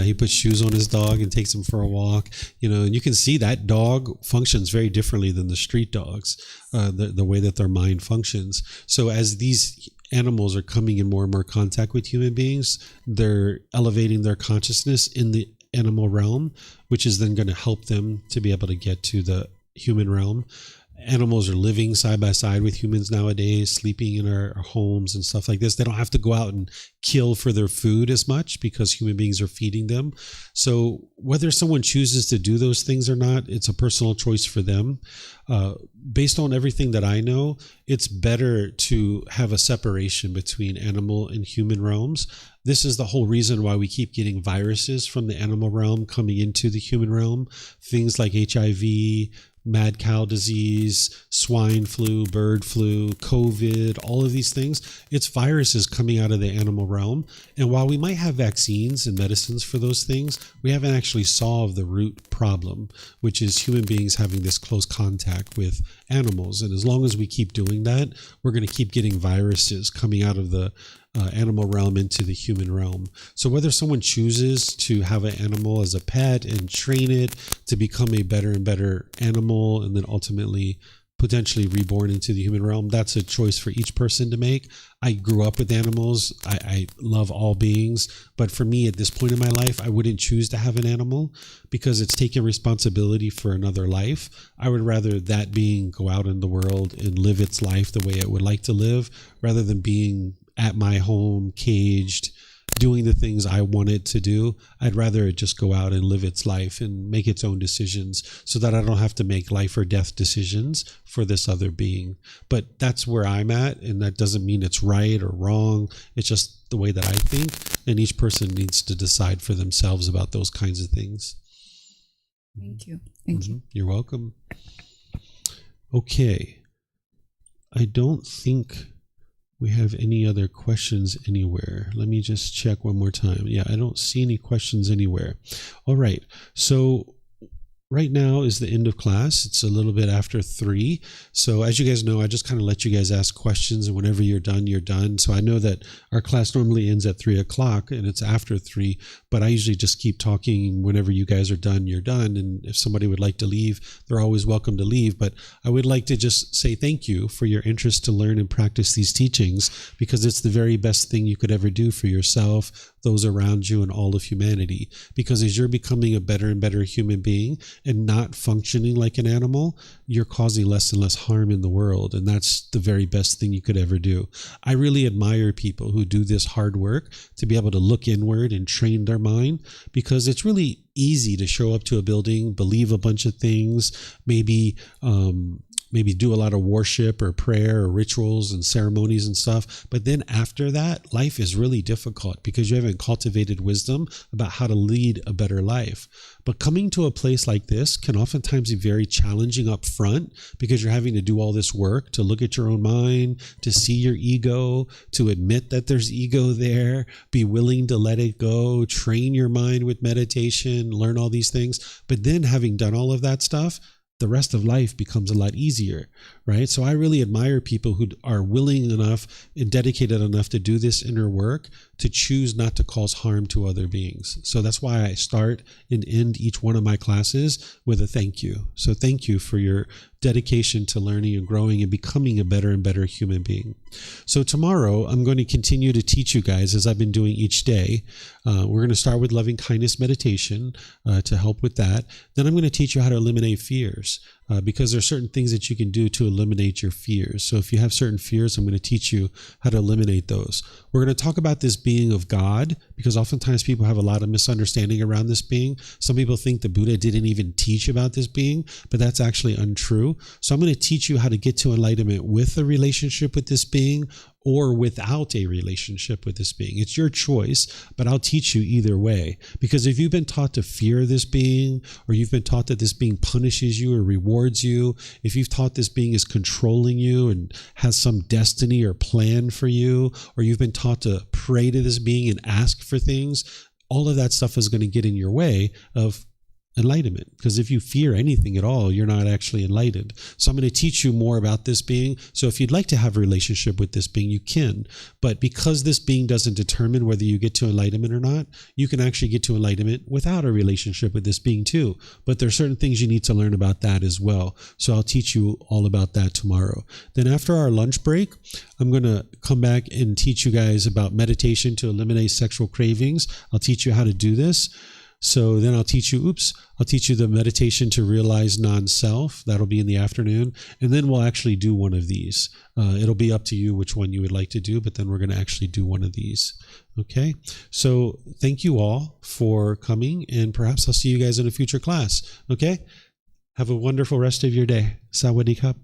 He puts shoes on his dog and takes him for a walk. And you can see that dog functions very differently than the street dogs, the way that their mind functions. So as these animals are coming in more and more contact with human beings, they're elevating their consciousness in the animal realm, which is then going to help them to be able to get to the human realm. Animals are living side by side with humans nowadays, sleeping in our homes and stuff like this. They don't have to go out and kill for their food as much because human beings are feeding them. So whether someone chooses to do those things or not, it's a personal choice for them. Based on everything that I know, it's better to have a separation between animal and human realms. This is the whole reason why we keep getting viruses from the animal realm coming into the human realm. Things like HIV, mad cow disease, swine flu, bird flu, COVID, all of these things, it's viruses coming out of the animal realm. And while we might have vaccines and medicines for those things, we haven't actually solved the root problem, which is human beings having this close contact with animals. And as long as we keep doing that, we're going to keep getting viruses coming out of the animal realm into the human realm. So whether someone chooses to have an animal as a pet and train it to become a better and better animal, and then ultimately potentially reborn into the human realm, that's a choice for each person to make. I grew up with animals. I love all beings. But for me, at this point in my life, I wouldn't choose to have an animal because it's taking responsibility for another life. I would rather that being go out in the world and live its life the way it would like to live, rather than being at my home, caged, doing the things I want it to do. I'd rather it just go out and live its life and make its own decisions so that I don't have to make life or death decisions for this other being. But that's where I'm at, and that doesn't mean it's right or wrong. It's just the way that I think, and each person needs to decide for themselves about those kinds of things. Thank you. Thank you. You're welcome. Okay. I don't think we have any other questions anywhere. Let me just check one more time. Yeah, I don't see any questions anywhere. All right. So right now is the end of class. It's a little bit after 3. So as you guys know, I just kind of let you guys ask questions, and whenever you're done, you're done. So I know that our class normally ends at 3 o'clock and it's after 3, but I usually just keep talking. Whenever you guys are done, you're done. And if somebody would like to leave, they're always welcome to leave. But I would like to just say thank you for your interest to learn and practice these teachings, because it's the very best thing you could ever do for yourself, those around you, and all of humanity. Because as you're becoming a better and better human being and not functioning like an animal, you're causing less and less harm in the world. And that's the very best thing you could ever do. I really admire people who do this hard work to be able to look inward and train their mind, because it's really easy to show up to a building, believe a bunch of things, maybe do a lot of worship or prayer or rituals and ceremonies and stuff. But then after that, life is really difficult because you haven't cultivated wisdom about how to lead a better life. But coming to a place like this can oftentimes be very challenging up front, because you're having to do all this work to look at your own mind, to see your ego, to admit that there's ego there, be willing to let it go, train your mind with meditation, learn all these things. But then having done all of that stuff, the rest of life becomes a lot easier, right? So I really admire people who are willing enough and dedicated enough to do this inner work, to choose not to cause harm to other beings. So that's why I start and end each one of my classes with a thank you. So thank you for your dedication to learning and growing and becoming a better and better human being. So tomorrow, I'm going to continue to teach you guys, as I've been doing each day. We're going to start with loving kindness meditation to help with that. Then I'm going to teach you how to eliminate fears. Because there are certain things that you can do to eliminate your fears. So if you have certain fears, I'm going to teach you how to eliminate those. We're going to talk about this being of God, because oftentimes people have a lot of misunderstanding around this being. Some people think the Buddha didn't even teach about this being, but that's actually untrue. So I'm going to teach you how to get to enlightenment with a relationship with this being, or without a relationship with this being. It's your choice, but I'll teach you either way. Because if you've been taught to fear this being, or you've been taught that this being punishes you or rewards you, if you've taught this being is controlling you and has some destiny or plan for you, or you've been taught to pray to this being and ask for things, all of that stuff is going to get in your way of enlightenment. Because if you fear anything at all, you're not actually enlightened. So I'm going to teach you more about this being. So if you'd like to have a relationship with this being, you can. But because this being doesn't determine whether you get to enlightenment or not, you can actually get to enlightenment without a relationship with this being too. But there are certain things you need to learn about that as well. So I'll teach you all about that tomorrow. Then after our lunch break, I'm going to come back and teach you guys about meditation to eliminate sexual cravings. I'll teach you how to do this. So then I'll teach you the meditation to realize non-self. That'll be in the afternoon. And then we'll actually do one of these. It'll be up to you which one you would like to do, but then we're going to actually do one of these. Okay. So thank you all for coming, and perhaps I'll see you guys in a future class. Okay. Have a wonderful rest of your day. Sawadee Kap.